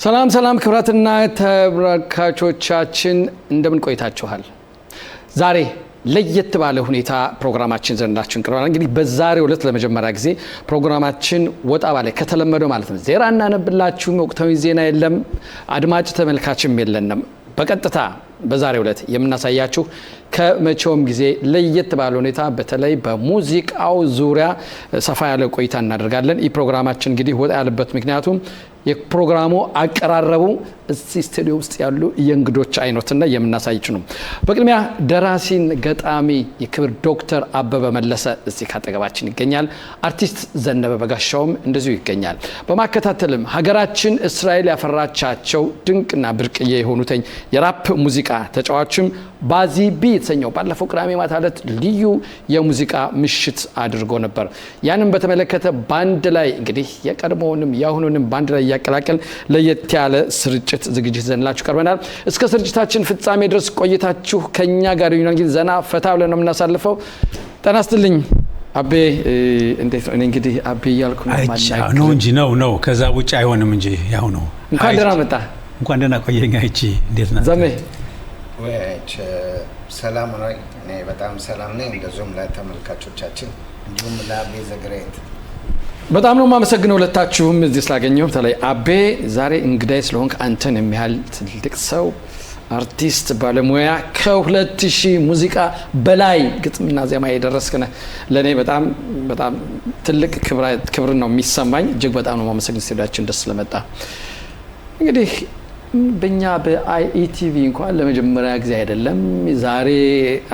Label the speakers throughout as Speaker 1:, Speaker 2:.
Speaker 1: ሰላም ሰላም ክብራትና ተመልካቾቻችን እንደምን ቆይታችኋል? ዛሬ ለየት ባለ ሁኔታ ፕሮግራማችን ዘንዳችን ቀርቧል። እንግዲህ በዛሬው ዕለት ለመጀመሪያ ጊዜ ፕሮግራማችን ወጣ ባለ ከተለመደው ማለት ነው ዜና እናነብላችሁ፣ ወቅታዊ ዜና የለም፣ አድማጭ ተመልካችም የለንም። በቀጥታ በዛሬው ዕለት የምናሳያችሁ ከመቼውም ጊዜ ለየት ባለ ሁኔታ በተለይ በሙዚቃው ዙሪያ ሰፋ ያለ ቆይታ እናደርጋለን። ይህ ፕሮግራማችን እንግዲህ ወጣ ያለበት ምክንያቱም የፕሮግራሙ አቀራረቡ እዚህ ስቱዲዮ ውስጥ ያሉ የእንግዶች አይነትና የምናሳይች ነው። በቅድሚያ ደራሲን ገጣሚ የክብር ዶክተር አበበ መለሰ እዚህ ካጠገባችን ይገኛል። አርቲስት ዘነበ በጋሻውም እንደዚሁ ይገኛል። በማከታተልም ሀገራችን እስራኤል ያፈራቻቸው ድንቅና ብርቅዬ የሆኑት የራፕ ሙዚቃ ተጫዋችም ባዚ ቢ የተሰኘው ባለፈው ቅዳሜ ማታ ዕለት ልዩ የሙዚቃ ምሽት አድርጎ ነበር። ያንን በተመለከተ ባንድ ላይ እንግዲህ የቀድሞውንም ያሁኑንም ባንድ ላይ ያቀላቀል ለየት ያለ ስርጭት ዝግጅት ዘንላችሁ ቀርበናል። እስከ ስርጭታችን ፍጻሜ ድረስ ቆይታችሁ ከኛ ጋር ይሁን። ዘና ፈታ ብለን ነው የምናሳልፈው። ጤና ይስጥልኝ አቤ፣ እንዴት ነው? እንግዲህ አቤ እያልኩ
Speaker 2: ነው እንጂ ነው ከዛ ውጭ አይሆንም እንጂ ያው ነው።
Speaker 1: እንኳን ደህና መጣ።
Speaker 2: እንኳን ደህና ቆየኛ። እቺ እንዴት ናት?
Speaker 1: ዘሜ
Speaker 3: ወይች ሰላም ነው። እኔ በጣም ሰላም ነኝ። እንደዚሁም ለተመልካቾቻችን እንዲሁም ለአቤ ዘግሬት
Speaker 1: በጣም ነው የማመሰግነው ሁለታችሁም እዚህ ስላገኘሁ። በተለይ አቤ ዛሬ እንግዳይ ስለሆንክ አንተን የሚያህል ትልቅ ሰው አርቲስት ባለሙያ ከ2000 ሙዚቃ በላይ ግጥምና ዜማ የደረስክ ነህ። ለእኔ በጣም በጣም ትልቅ ክብር ነው የሚሰማኝ። እጅግ በጣም ነው የማመሰግነው ስቱዲያችን ደስ ስለመጣ። እንግዲህ በእኛ በኢቲቪ እንኳን ለመጀመሪያ ጊዜ አይደለም ዛሬ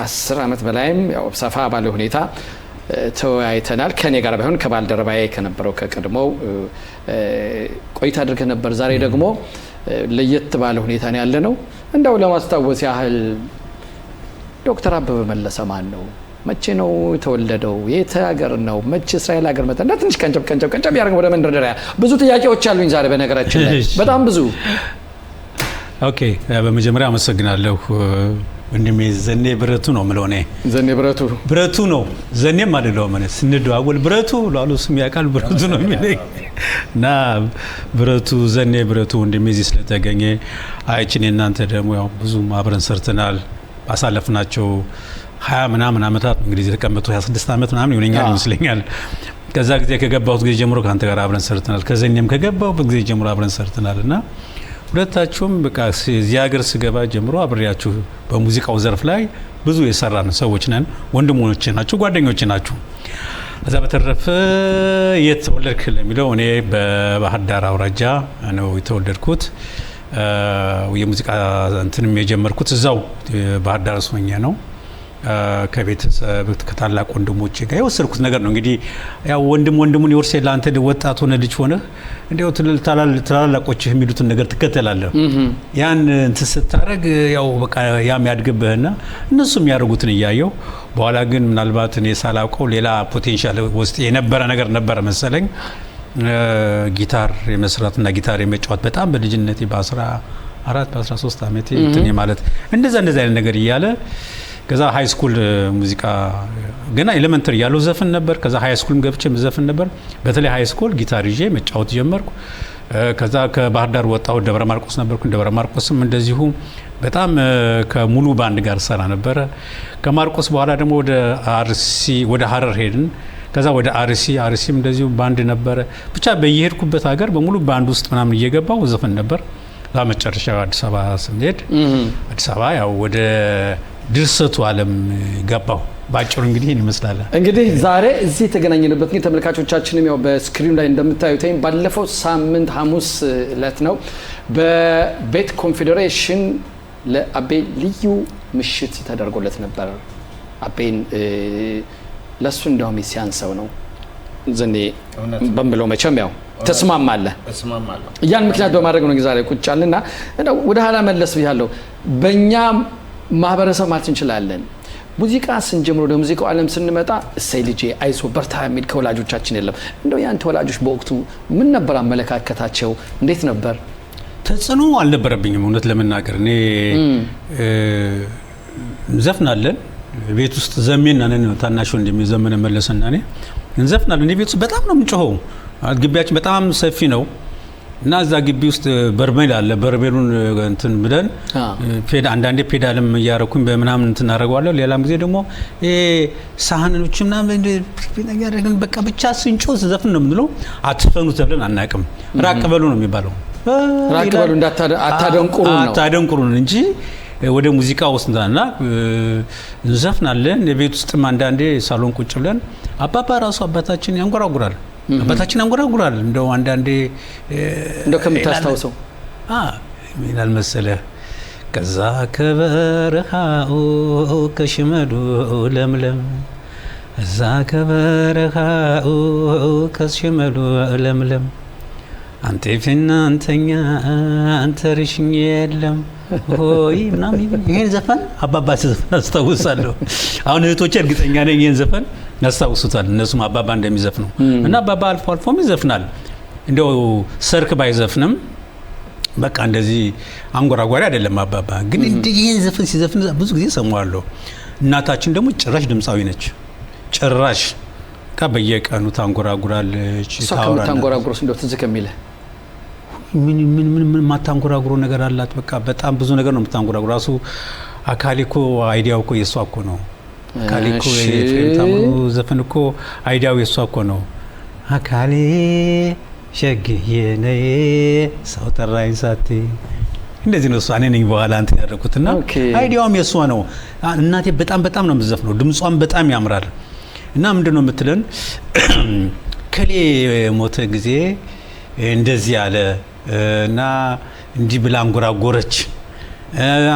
Speaker 1: 10 ዓመት በላይም ያው ሰፋ ባለ ሁኔታ ተወያይተናል። ከኔ ጋር ባይሆን ከባልደረባዬ ከነበረው ከቀድሞው ቆይታ አድርገን ነበር። ዛሬ ደግሞ ለየት ባለ ሁኔታ ነው ያለነው። እንደው ለማስታወስ ያህል ዶክተር አበበ መለሰ ማን ነው? መቼ ነው የተወለደው? የት ሀገር ነው? መቼ እስራኤል ሀገር መጣ? እና ትንሽ ቀንጨብ ያደርግ ወደ መንደርደሪያ። ብዙ ጥያቄዎች አሉኝ ዛሬ በነገራችን ላይ በጣም ብዙ።
Speaker 2: ኦኬ፣ በመጀመሪያ አመሰግናለሁ ወንድሜ ዘኔ ብረቱ ነው የምለው። እኔ
Speaker 1: ዘኔ ብረቱ ነው
Speaker 2: ዘኔም አይደለም ማለት ስንደዋወል ብረቱ ላሉ ስም ያውቃል ብረቱ ነው የሚለኝ እና ብረቱ ዘኔ ብረቱ ወንድሜ እዚህ ስለተገኘ አይችን እናንተ ደግሞ ያው ብዙ አብረን ሰርተናል። ባሳለፍናቸው 20 ምናምን ዓመታት እንግዲህ የተቀመጡ 26 ዓመት ምናምን ይሆነኛል ይመስለኛል። ከዛ ጊዜ ከገባሁት ጊዜ ጀምሮ ካንተ ጋር አብረን ሰርተናል። ከዘኔም ከገባሁት ጊዜ ጀምሮ አብረን ሰርተናል እና ሁለታችሁም በቃ እዚህ ሀገር ስገባ ጀምሮ አብሬያችሁ በሙዚቃው ዘርፍ ላይ ብዙ የሰራን ሰዎች ነን። ወንድሞች ናችሁ፣ ጓደኞች ናችሁ። ከዛ በተረፈ የት ተወለድክ ለሚለው እኔ በባህር ዳር አውራጃ ነው የተወለድኩት። የሙዚቃ እንትንም የጀመርኩት እዛው ባህር ዳር ሆኜ ነው። ከቤተሰብ ከታላቅ ወንድሞቼ ጋር የወሰድኩት ነገር ነው። እንግዲህ ያው ወንድሙን ይወርሳል። አንተ ወጣት ሆነ ልጅ ሆነ እንደው ታላላቆችህ የሚሉትን ነገር ትከተላለህ። ያን እንትን ስታረግ ያው በቃ ያም ያድግብህና እነሱም ያደርጉትን እያየው በኋላ ግን ምናልባት እኔ ሳላውቀው ሌላ ፖቴንሻል ውስጥ የነበረ ነገር ነበረ መሰለኝ። ጊታር የመስራትና ጊታር የመጫወት በጣም በልጅነቴ በ14 በ13 ዓመቴ እንትን ማለት እንደዛ አይነት ነገር እያለ ከዛ ሃይ ስኩል ሙዚቃ ገና ኤሌመንተሪ ያለው ዘፈን ነበር። ከዛ ሃይ ስኩልም ገብቼ ዘፈን ነበር። በተለይ ሃይ ስኩል ጊታር ይዤ መጫወት ጀመርኩ። ከዛ ከባህር ዳር ወጣሁ፣ ደብረ ማርቆስ ነበርኩ። ደብረ ማርቆስም እንደዚሁ በጣም ከሙሉ ባንድ ጋር ሰራ ነበረ። ከማርቆስ በኋላ ደግሞ ወደ ሀረር ሄድን። ከዛ ወደ አርሲም እንደዚሁ ባንድ ነበረ። ብቻ በየሄድኩበት ሀገር በሙሉ ባንድ ውስጥ ምናምን እየገባው ዘፈን ነበር። ለመጨረሻ አዲስ አበባ ስንሄድ አዲስ አበባ ያው ወደ ድርሰቱ ዓለም ገባው። ባጭሩ እንግዲህ ይመስላል። እንግዲህ
Speaker 1: ዛሬ እዚህ የተገናኘንበት ግን ተመልካቾቻችንም ያው በስክሪን ላይ እንደምታዩት ባለፈው ሳምንት ሐሙስ ዕለት ነው በቤት ኮንፌዴሬሽን ለአቤ ልዩ ምሽት ተደርጎለት ነበር። አቤን ለሱ እንደውም ሲያንሰው ነው ዘኔ በምለው መቼም ያው ተስማማለህ። ያን ምክንያት በማድረግ ነው ዛሬ ቁጭ አለና ወደ ኋላ መለስ ብያለሁ። በእኛ ማህበረሰብ ማለት እንችላለን ሙዚቃ ስንጀምር ወደ ሙዚቃው ዓለም ስንመጣ እሰይ ልጄ አይዞ በርታ የሚል ከወላጆቻችን የለም። እንደው ያንተ ወላጆች በወቅቱ ምን ነበር አመለካከታቸው? እንዴት ነበር?
Speaker 2: ተጽዕኖ አልነበረብኝም እውነት ለመናገር። እኔ እንዘፍናለን ቤት ውስጥ ዘሜና ነን ታናሽ ወንድሜ ዘመነ መለሰና እኔ እንዘፍናለን። ቤት ውስጥ በጣም ነው የምንጮኸው። ግቢያችን በጣም ሰፊ ነው። እና እዛ ግቢ ውስጥ በርሜል አለ። በርሜሉን እንትን ብለን አንዳንዴ ፔዳልም እያረኩኝ በምናምን እንትን እናደርገዋለሁ። ሌላም ጊዜ ደግሞ ሳህኖች ምናምን ያደረግን በቃ ብቻ ስንጮህ ዘፍን ነው የምንለው። አትፈኑ ተብለን አናውቅም። ራቅ በሉ ነው የሚባለው።
Speaker 1: ራቅ በሉ አታደንቁሩን እንጂ ወደ ሙዚቃ ውስጥ እንትና እንዘፍናለን። የቤት ውስጥም አንዳንዴ ሳሎን ቁጭ ብለን አባባ ራሱ አባታችን ያንጎራጉራል። እንደው አንዳንዴ እንደው ከምታስታውሰው
Speaker 2: ይላል መሰለህ ከዛ ከበረሃው ከሽመሉ ለምለም እዛ ከበረሃው ከሽመሉ ለምለም አንተ ፊናንተኛ አንተ ርሽኝ የለም ሆይ ምናምን ይሄን ዘፈን አባባ ዘፈን አስታውሳለሁ። አሁን እህቶቼ እርግጠኛ ነኝ ይሄን ዘፈን ያስታውሱታል። እነሱም አባባ እንደሚዘፍኑ እና አባባ አልፎ አልፎም ይዘፍናል። እንደው ሰርክ ባይዘፍንም በቃ እንደዚህ አንጎራጓሪ አይደለም አባባ። ግን ይሄን ዘፈን ሲዘፍን ብዙ ጊዜ ሰማዋለሁ። እናታችን ደግሞ ጭራሽ ድምጻዊ ነች። ጭራሽ በየቀኑ ታንጎራጉራለች።
Speaker 1: ታንጎራጉሮስ እንደው ትዝ ከሚልህ
Speaker 2: ምን ማታንጎራጉሮ ነገር አላት። በቃ በጣም ብዙ ነገር ነው የምታንጎራጉሮ። ራሱ አካሊኮ አይዲያው እኮ የሷ እኮ ነው። አካሊኮ የፍሬም ታምሩ ዘፈን እኮ አይዲያው የሷ እኮ ነው። አካሌ ሸግዬ ነይ ሰው ጠራኝ ሳቴ እንደዚህ ነው። እሷ እኔ ነኝ በኋላ እንትን ያደረኩትና አይዲያውም የሷ ነው። እናቴ በጣም ነው የምትዘፍነው። ድምጿም በጣም ያምራል። እና ምንድነው የምትለን ከሌ ሞተ ጊዜ እንደዚህ ያለ እና እንዲህ ብላ አንጎራጎረች።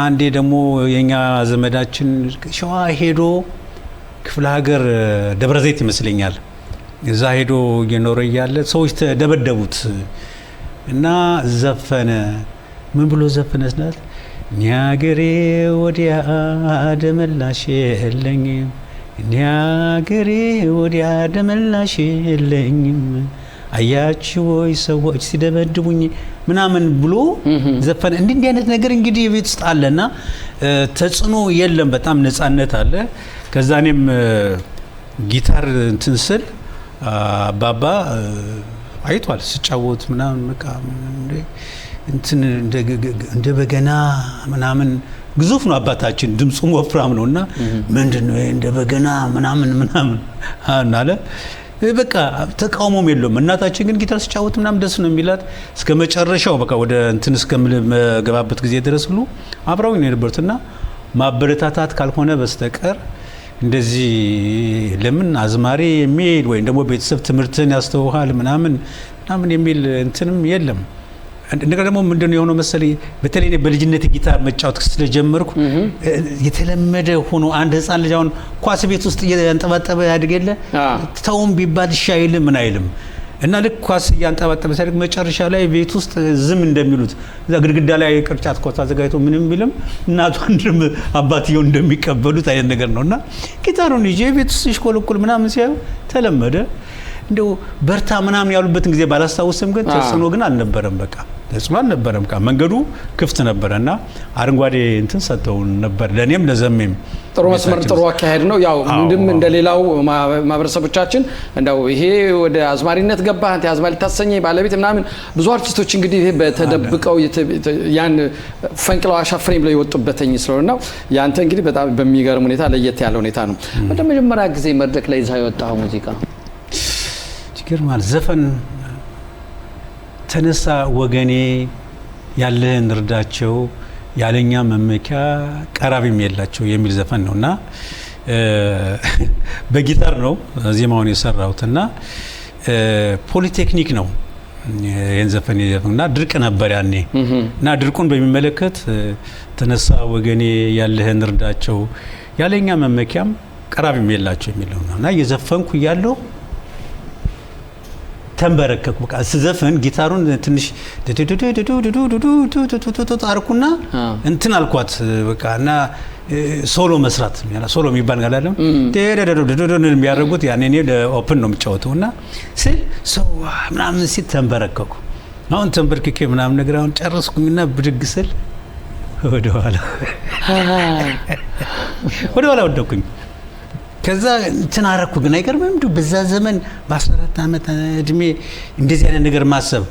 Speaker 2: አንዴ ደግሞ የኛ ዘመዳችን ሸዋ ሄዶ ክፍለ ሀገር ደብረ ዘይት ይመስለኛል እዛ ሄዶ እየኖረ እያለ ሰዎች ተደበደቡት እና ዘፈነ። ምን ብሎ ዘፈነ ስላት ኒያገሬ ወዲያ ደመላሽ የለኝም ኒያገሬ ወዲያ ደመላሽ የለኝም አያችሁ ወይ ሰዎች ሲደበድቡኝ ምናምን ብሎ ዘፈነ። እንዲህ አይነት ነገር እንግዲህ የቤት ውስጥ አለና ተጽዕኖ የለም። በጣም ነፃነት አለ። ከዛ እኔም ጊታር እንትን ስል አባባ አይቷል ስጫወት ምናምን በቃ እንትን እንደ በገና ምናምን ግዙፍ ነው አባታችን። ድምጹም ወፍራም ነውና ምንድነው እንደ በገና ምናምን አለ። በቃ ተቃውሞም የለውም። እናታችን ግን ጊታር ሲጫወት ምናምን ደስ ነው የሚላት። እስከ መጨረሻው በቃ ወደ እንትን እስከምገባበት ጊዜ ድረስ ሁሉ አብረውኝ ነው የነበሩትና ማበረታታት ካልሆነ በስተቀር እንደዚህ ለምን አዝማሪ የሚል ወይም ደግሞ ቤተሰብ ትምህርትን ያስተውሃል ምናምን የሚል እንትንም የለም። እንደገና ደግሞ ምንድነው የሆነው መሰለኝ በተለይ በልጅነት ጊታር መጫወት ስለጀመርኩ የተለመደ ሆኖ አንድ ህፃን ልጅ አሁን ኳስ ቤት ውስጥ ያንጠባጠበ ያድገለ ተውም ቢባል ሻይል ምን አይልም እና ልክ ኳስ ያንጠባጠበ ሲያድግ መጨረሻ ላይ ቤት ውስጥ ዝም እንደሚሉት እዛ ግድግዳ ላይ ቅርጫት ኳስ አዘጋጅቶ ምንም ቢልም እናቱ አንድም አባትየው እንደሚቀበሉት አይነት ነገር ነውና ጊታሩን ይዤ ቤት ውስጥ ይሽኮለኮል ምናምን ሲያዩ ተለመደ። እንደው በርታ ምናምን ያሉበትን ጊዜ ባላስታውስም ግን ተጽዕኖ ግን አልነበረም። በቃ ተጽዕኖ አልነበረም። በቃ መንገዱ ክፍት ነበርና አረንጓዴ እንትን ሰጠው ነበር ለኔም ለዘሜም።
Speaker 1: ጥሩ መስመር ጥሩ አካሄድ ነው። ያው ምንድም እንደሌላው ማህበረሰቦቻችን እንደው ይሄ ወደ አዝማሪነት ገባ አንተ አዝማሪ ታሰኘ ባለቤት ምናምን ብዙ አርቲስቶች እንግዲህ ይሄ በተደብቀው ያን ፈንቅለው አሻፍረኝ ብለው የወጡበትኝ ስለሆነው ያንተ እንግዲህ በጣም በሚገርም ሁኔታ ለየት ያለ ሁኔታ ነው። ወደ መጀመሪያ ጊዜ መድረክ ላይ ይዘው የወጣው ሙዚቃ
Speaker 2: ይገርማል። ዘፈን ተነሳ ወገኔ ያለህን እርዳቸው ያለኛ መመኪያ ቀራቢም የላቸው የሚል ዘፈን ነውና በጊታር ነው ዜማውን የሰራሁትና ፖሊቴክኒክ ነው ይሄን ዘፈን የዘፈንና ድርቅ ነበር ያኔ እና ድርቁን በሚመለከት ተነሳ ወገኔ ያለህን እርዳቸው ያለኛ መመኪያም ቀራቢም የላቸው የሚል ነውና የዘፈንኩ ያለው ተንበረከኩ። በቃ ስዘፈን ጊታሩን ትንሽ አርኩና እንትን አልኳት በቃና ሶሎ መስራት ሶሎ የሚባል ነገር አይደለም የሚያደርጉት ያኔ እኔ ለኦፕን ነው የምጫወተውና ስል ሰው ምናምን ሲል ተንበረከኩ። አሁን ተንበርክኬ ምናምን ነገር አሁን ጨረስኩኝና ብድግ ስል ወደ ኋላ ወደኩኝ ከዛ እንትን አደረኩ። ግን አይገርምም እንዴ በዛ ዘመን በ14 ዓመት እድሜ እንደዚህ አይነት ነገር ማሰብ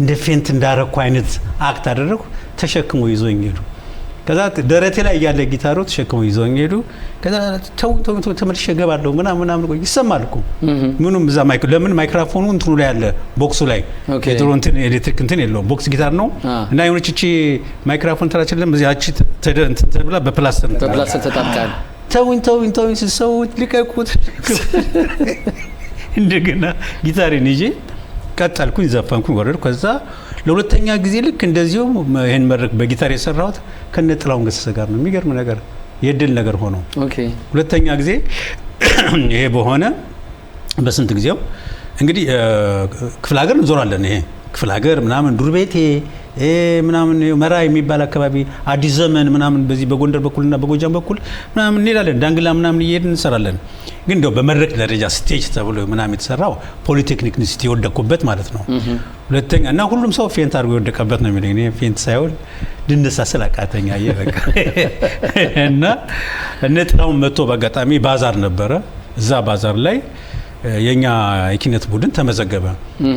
Speaker 2: እንደ ፌንት እንዳረኩ አይነት አክት አደረኩ። ተሸክሞ ይዞኝ ሄዱ። ከዛ ደረቴ ላይ ያለ ጊታሩ ተሸክሞ ይዞኝ ሄዱ። ከዛ ተው ተመልሼ እገባለሁ ምናምን ቆይ ይሰማል እኮ ምኑም እዛ ለምን ማይክሮፎኑ እንትኑ ላይ ያለ ቦክሱ ላይ የድሮ እንትን ኤሌክትሪክ እንትን የለውም ቦክስ ጊታር ነው እና የሆነች እቺ ማይክሮፎን ተራችለም እዚያች እንትን ተብላ በፕላስተር
Speaker 1: ተጣብቃል።
Speaker 2: ተውኝ ሰውት ልቀቁት። እንደገና ጊታሬን ይዤ ቀጠልኩኝ፣ ዘፈንኩኝ፣ ወረድኩ። ከዛ ለሁለተኛ ጊዜ ልክ እንደዚሁ ይሄን መድረክ በጊታር የሰራሁት ከነ ጥላሁን ገሰሰ ጋር ነው። የሚገርም ነገር የድል ነገር ሆኖ ሁለተኛ ጊዜ ይሄ በሆነ በስንት ጊዜው እንግዲህ ክፍለ ሀገር እንዞራለን። ይሄ ክፍለ ሀገር ምናምን ዱር ቤቴ ምናምን መራ የሚባል አካባቢ አዲስ ዘመን ምናምን በዚህ በጎንደር በኩልና በጎጃም በኩል ምናምን እንላለን። ዳንግላ ምናምን እየሄድን እንሰራለን። ግን እንደው በመድረክ ደረጃ ስቴጅ ተብሎ ምናምን የተሰራው ፖሊቴክኒክ ዩኒቨርሲቲ የወደቅኩበት ማለት ነው። ሁለተኛ እና ሁሉም ሰው ፌንት አድርጎ የወደቀበት ነው የሚለኝ። እኔ ፌንት ሳይሆን ልነሳ ስላቃተኛ በቃ እና እነ ጥላሁን መጥቶ በአጋጣሚ ባዛር ነበረ። እዛ ባዛር ላይ የኛ የኪነት ቡድን ተመዘገበ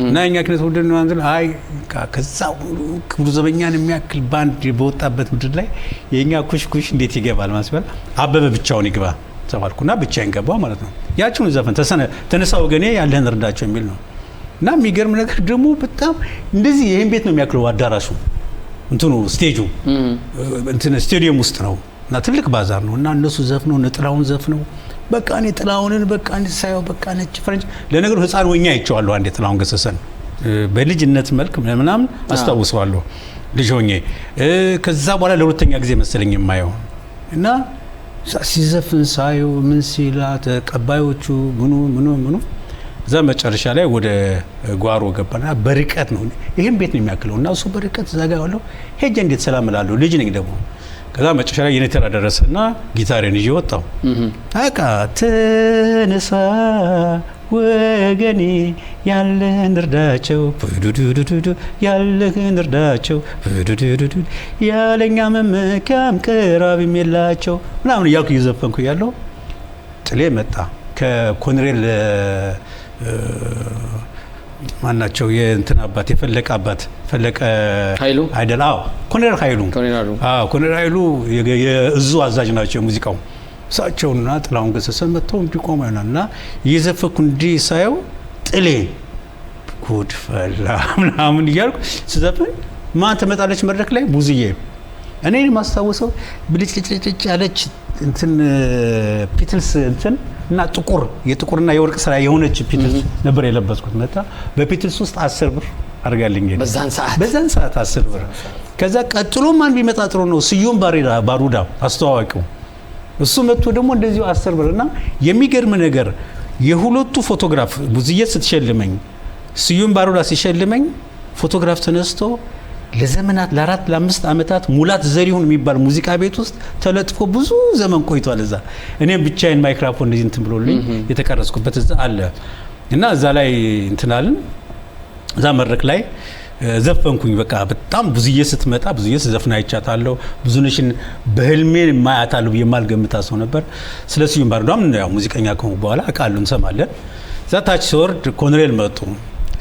Speaker 2: እና የኛ የኪነት ቡድን አይ ከዛ ክብሩ ዘበኛን የሚያክል ባንድ በወጣበት ምድር ላይ የኛ ኩሽኩሽ እንዴት ይገባል ማስባል አበበ ብቻውን ይግባ ተባልኩና ብቻዬን ገባሁ ማለት ነው። ያቺውን ዘፈን ተነሳ ወገኔ ያለህን እርዳቸው የሚል ነው እና የሚገርም ነገር ደግሞ በጣም እንደዚህ ይሄን ቤት ነው የሚያክለው አዳራሹ እንትኑ ስቴጁ እንትን ስቴዲየም ውስጥ ነው እና ትልቅ ባዛር ነው እና እነሱ ዘፍነው ነጥላውን ዘፍነው በቃ እኔ ጥላሁንን በቃ ሳይው በቃ ነጭ ፈረንጅ ለነገሩ ህፃን ሆኜ አይቼዋለሁ። አንዴ ጥላሁን ገሰሰን በልጅነት መልክ ምናምን አስታውሰዋለሁ ልጅ ሆኜ። ከዛ በኋላ ለሁለተኛ ጊዜ መሰለኝ የማየው እና ሲዘፍን ሳየው ምን ሲላ ተቀባዮቹ ምኑ እዛ መጨረሻ ላይ ወደ ጓሮ ገባና በርቀት ነው ይሄን ቤት ነው የሚያክለው እና እሱ በርቀት ዘጋ ያለው ሄጄ እንዴት ሰላም እላለሁ ልጅ ነኝ ደግሞ። ከዛ መጨረሻ ላይ የኔ ተራ ደረሰና ጊታሬን ይዤ ወጣሁ። አቃ ተነሳ ወገኔ ያለህን እርዳቸው ዱዱዱዱ ያለህን እርዳቸው ዱዱዱዱ ያለኛ መመካም ቀራቢም የላቸው ምናምን እያልኩ እየዘፈንኩ ያለው ጥሌ መጣ ከኮሎኔል ማናቸው የእንትን አባት የፈለቀ አባት ፈለቀ
Speaker 1: ኃይሉ
Speaker 2: አይደል? አዎ ኮሎኔል ኃይሉ የእዙ አዛዥ ናቸው የሙዚቃው እሳቸውና ጥላሁን ገሰሰ መጥተው እንዲቆሙ ይሆናልና እየዘፈንኩ እንዲህ ሳየው ጥሌ ጉድ ፈላ ምናምን እያልኩ ስዘፍን ማን ትመጣለች መድረክ ላይ ቡዝዬ እኔ ማስታወሰው ብልጭልጭልጭ ያለች እንትን ፒትልስ እንትን እና የጥቁርና የወርቅ ስራ የሆነች ፒትልስ ነበር የለበስኩት። መጣ በፒትልስ ውስጥ 10 ብር አርጋልኝ ሄደ በዛን ሰዓት 10 ብር። ከዛ ቀጥሎ ማን ቢመጣ ጥሩ ነው ስዩም ባሩዳ አስተዋዋቂው እሱ መጥቶ ደግሞ እንደዚሁ 10 ብር እና የሚገርም ነገር የሁለቱ ፎቶግራፍ ቡዝዬ ስትሸልመኝ ስዩም ባሩዳ ሲሸልመኝ ፎቶግራፍ ተነስቶ ለዘመናት ለ4-5 አመታት ሙላት ዘሪሁን የሚባል ሙዚቃ ቤት ውስጥ ተለጥፎ ብዙ ዘመን ቆይቷል። እዛ እኔም ብቻዬን ማይክሮፎን እንደዚህ እንትን ብሎልኝ የተቀረጽኩበት እዛ አለ እና እዛ ላይ እንትናልን እዛ መድረክ ላይ ዘፈንኩኝ። በቃ በጣም ብዙዬ ስትመጣ ብዙዬ ዘፍና አይቻታለሁ። ብዙነሽን በህልሜ ማያታለሁ የማልገምታ ሰው ነበር። ስለዚህ ባርዳም ያው ሙዚቀኛ ከሆነ በኋላ አቃሉ እንሰማለን። እዛ ታች ሲወርድ ኮሎኔል መጡ።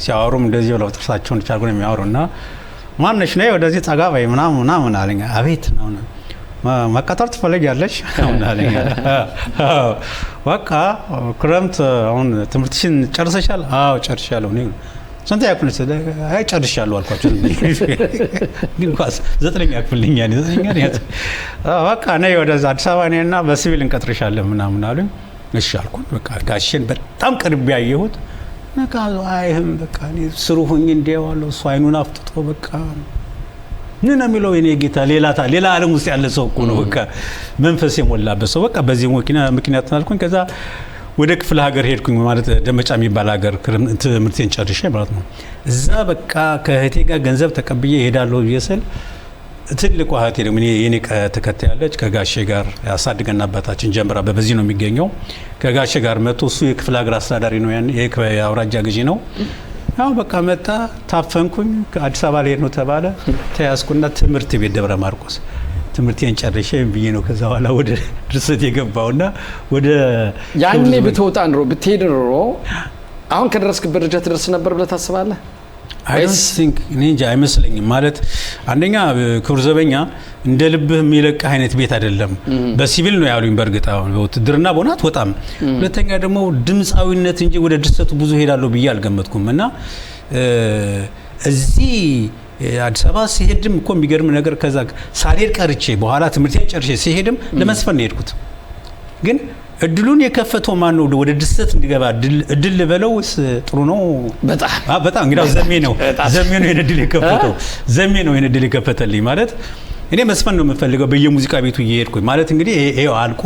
Speaker 2: ሲያወሩም እንደዚህ ብለው ጥርሳቸውን ቻርጎ ነው የሚያወሩና ማነሽ ነው ወደዚህ ጠጋ በይ ምናምን አለኝ። አቤት ነው መቀጠር ትፈልጊያለሽ አለኝ። በቃ ክረምት አሁን ትምህርትሽን ጨርሰሻል? አዎ ጨርሻለሁ። እኔ ስንት ያክል አይ ጨርሻለሁ አልኳቸው። ግን ኳስ 9ኛ ክፍል ነኝ ያኔ 9ኛ ነኝ። በቃ ነይ ወደዛ አዲስ አበባ ነይና በሲቪል እንቀጥርሻለን ምናምን አሉኝ። እሺ አልኩኝ። በቃ ጋሼን በጣም ቅርብ ያየሁት በቃ አይህም በቃ ስሩ ሆኜ እንደዋለው እሱ አይኑን አፍጥጦ በቃ ምን ነው የሚለው የኔ ጌታ ሌላ ዓለም ውስጥ ያለ ሰው እኮ ነው። በቃ መንፈስ የሞላበት ሰው በቃ በዚህ ምክንያት አልኩኝ። ከዛ ወደ ክፍለ ሀገር ሄድኩኝ ማለት ደመጫ የሚባል ሀገር ትምህርቴን ጨርሼ ማለት ነው። እዛ በቃ ከእህቴ ጋር ገንዘብ ተቀብዬ እሄዳለሁ ብዬስል ትልቁ እህቴ ደግሞ የኔ ተከታይ ያለች ከጋሼ ጋር ያሳድገና አባታችን ጀምራ በዚህ ነው የሚገኘው። ከጋሼ ጋር መጥቶ እሱ የክፍለ ሀገር አስተዳዳሪ ነው ያን የአውራጃ ገዢ ነው። ያው በቃ መጣ ታፈንኩኝ። አዲስ አበባ ላይ ነው ተባለ። ተያዝኩና ትምህርት ቤት ደብረ ማርቆስ ትምህርቴን ጨርሼ ብዬ ነው ከዛ በኋላ ወደ ድርሰት የገባውና ወደ
Speaker 1: ያኔ ብትወጣ ኑሮ ብትሄድ ኑሮ አሁን ከደረስክበት ደረጃ ትደርስ ነበር ብለህ ታስባለህ?
Speaker 2: I don't think ninja አይመስለኝም። ማለት አንደኛ ክቡር ዘበኛ እንደ ልብህ የሚለቅ አይነት ቤት አይደለም። በሲቪል ነው ያሉኝ። በርግጥ አሁን በውትድርና ቦናት ወጣም። ሁለተኛ ደግሞ ድምጻዊነት እንጂ ወደ ድርሰቱ ብዙ ሄዳለሁ ብዬ አልገመትኩም እና እዚህ አዲስ አበባ ሲሄድም እኮ የሚገርም ነገር ከዛ ሳልሄድ ቀርቼ በኋላ ትምህርቴን ጨርሼ ሲሄድም ለመስፈን ነው የሄድኩት። ግን እድሉን የከፈተው ማን ነው? ወደ ድርሰት እንዲገባ እድል ልበለው ወይስ ጥሩ ነው? በጣም እንግዲህ ዘሜ ነው የእድል የከፈተው። ዘሜ ነው የእድል የከፈተልኝ። ማለት እኔ መስፈን ነው የምፈልገው በየሙዚቃ ቤቱ እየሄድኩኝ። ማለት እንግዲህ ይሄው አልቆ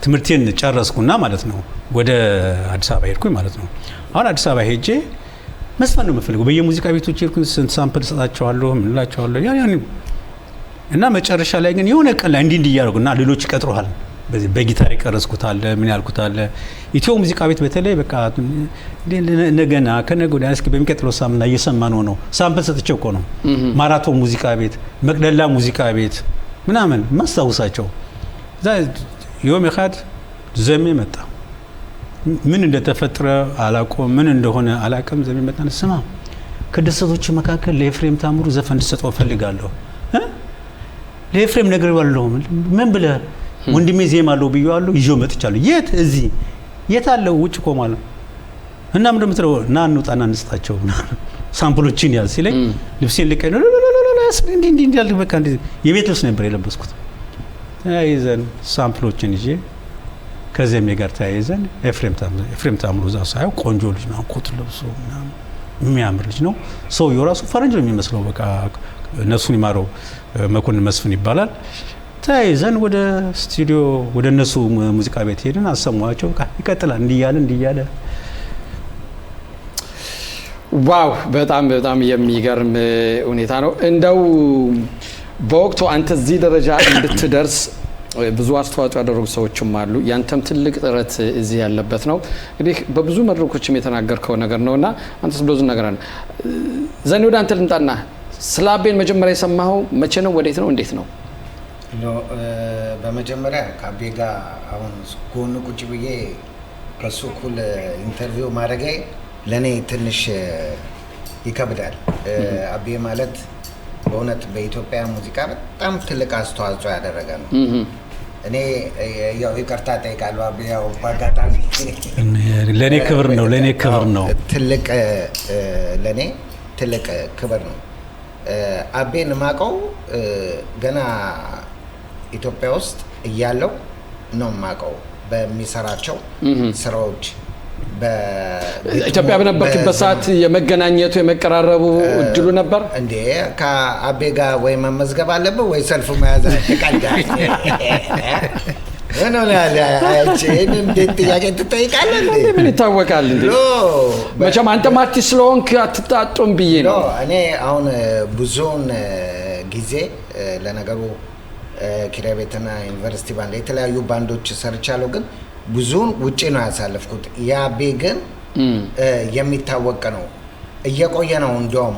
Speaker 2: ትምህርቴን ጨረስኩና ማለት ነው ወደ አዲስ አበባ ሄድኩኝ ማለት ነው። አሁን አዲስ አበባ ሄጄ መስፈን ነው የምፈልገው በየሙዚቃ ቤቶች ሄድኩኝ። ስንት ሳምፕል ሰጣቸዋለሁ ምን እላቸዋለሁ ያን እና መጨረሻ ላይ ግን የሆነ ቀን ላይ እንዲህ እያደረጉና ሌሎች ይቀጥሩሃል። በጊታር የቀረስኩት አለ ምን ያልኩት አለ። ኢትዮ ሙዚቃ ቤት በተለይ በቃ ነገና ከነገ ወዲያ እስኪ በሚቀጥለው ሳምንት እየሰማነው ነው ሳምፕል ሰጥቼው እኮ ነው። ማራቶን ሙዚቃ ቤት፣ መቅደላ ሙዚቃ ቤት ምናምን ማስታወሳቸው ዛ ዮም ይኻድ ዘሜ መጣ። ምን እንደተፈጠረ አላውቅም፣ ምን እንደሆነ አላውቅም። ዘሜ መጣ። ስማ ከደሰቶች መካከል ለኤፍሬም ታምሩ ዘፈን እንድሰጠው ፈልጋለሁ። ለኤፍሬም ነገር ባለው ምን ብለህ ወንድሜ ዜማ አለው ብዬዋለሁ። ይዤው መጥቻለሁ። የት? እዚህ። የት አለው? ውጭ ቆማለሁ። እና ምን እንደምትለው ና እንውጣና እንስጣቸው ሳምፕሎችን ያዝ ሲለኝ ልብሴን ልቀይ ነው እንዲህ እንዳልክ በቃ እንዲህ የቤት ልብስ ነበር የለበስኩት። ተያይዘን ሳምፕሎችን ይዤ ከዘሜ ጋር ተያይዘን ኤፍሬም ታምሩ እዛ ሳየው ቆንጆ ልጅ ነው። ኮት ለብሶ ምናምን የሚያምር ልጅ ነው። ሰውየው ራሱ ፈረንጅ ነው የሚመስለው። በቃ እነሱን ይማረው መኮንን መስፍን ይባላል። ተያይዘን ወደ ስቱዲዮ ወደ እነሱ ሙዚቃ ቤት ሄድን። አሰማዋቸው። በቃ ይቀጥላል እንዲያለ
Speaker 1: ዋው! በጣም የሚገርም ሁኔታ ነው። እንደው በወቅቱ አንተ እዚህ ደረጃ እንድትደርስ ብዙ አስተዋጽኦ ያደረጉ ሰዎችም አሉ። ያንተም ትልቅ ጥረት እዚህ ያለበት ነው። እንግዲህ በብዙ መድረኮችም የተናገርከው ነገር ነውና አንተስ ብዙ ነገር አለ። ዘኔ ወደ አንተ ልምጣና ስለ አቤን መጀመሪያ የሰማኸው መቼ ነው? ወዴት ነው? እንዴት ነው?
Speaker 3: በመጀመሪያ ከአቤ ጋር አሁን ጎን ቁጭ ብዬ ከሱ እኩል ኢንተርቪው ማድረጌ ለእኔ ትንሽ ይከብዳል። አቤ ማለት በእውነት በኢትዮጵያ ሙዚቃ በጣም ትልቅ አስተዋጽኦ ያደረገ ነው። እኔ ያው ይቅርታ ጠይቃለሁ አቤ፣ ያው በአጋጣሚ
Speaker 2: ለእኔ ክብር ነው
Speaker 3: ትልቅ ለእኔ ትልቅ ክብር ነው። አቤን ማቀው ገና ኢትዮጵያ ውስጥ እያለው ነው ማቀው በሚሰራቸው ስራዎች።
Speaker 1: ኢትዮጵያ በነበርክበት ሰዓት የመገናኘቱ የመቀራረቡ እድሉ ነበር
Speaker 3: እንዴ? ከአቤ ጋር ወይ መመዝገብ አለብህ ወይ ሰልፍ መያዝ አለብህ። ምን ሆነሃል? አይቼን እንዴት ጥያቄ ትጠይቃለህ እንዴ?
Speaker 1: ምን ይታወቃል እንዴ? መቼም አንተም አርቲስት ስለሆንክ አትጣጡም ብዬ ነው።
Speaker 3: እኔ አሁን ብዙውን ጊዜ ለነገሩ ኪራይ ቤትና ዩኒቨርሲቲ ባንድ የተለያዩ ባንዶች ሰርቻለሁ፣ ግን ብዙውን ውጪ ነው ያሳለፍኩት። የአቤ ግን የሚታወቅ ነው፣ እየቆየ ነው። እንደውም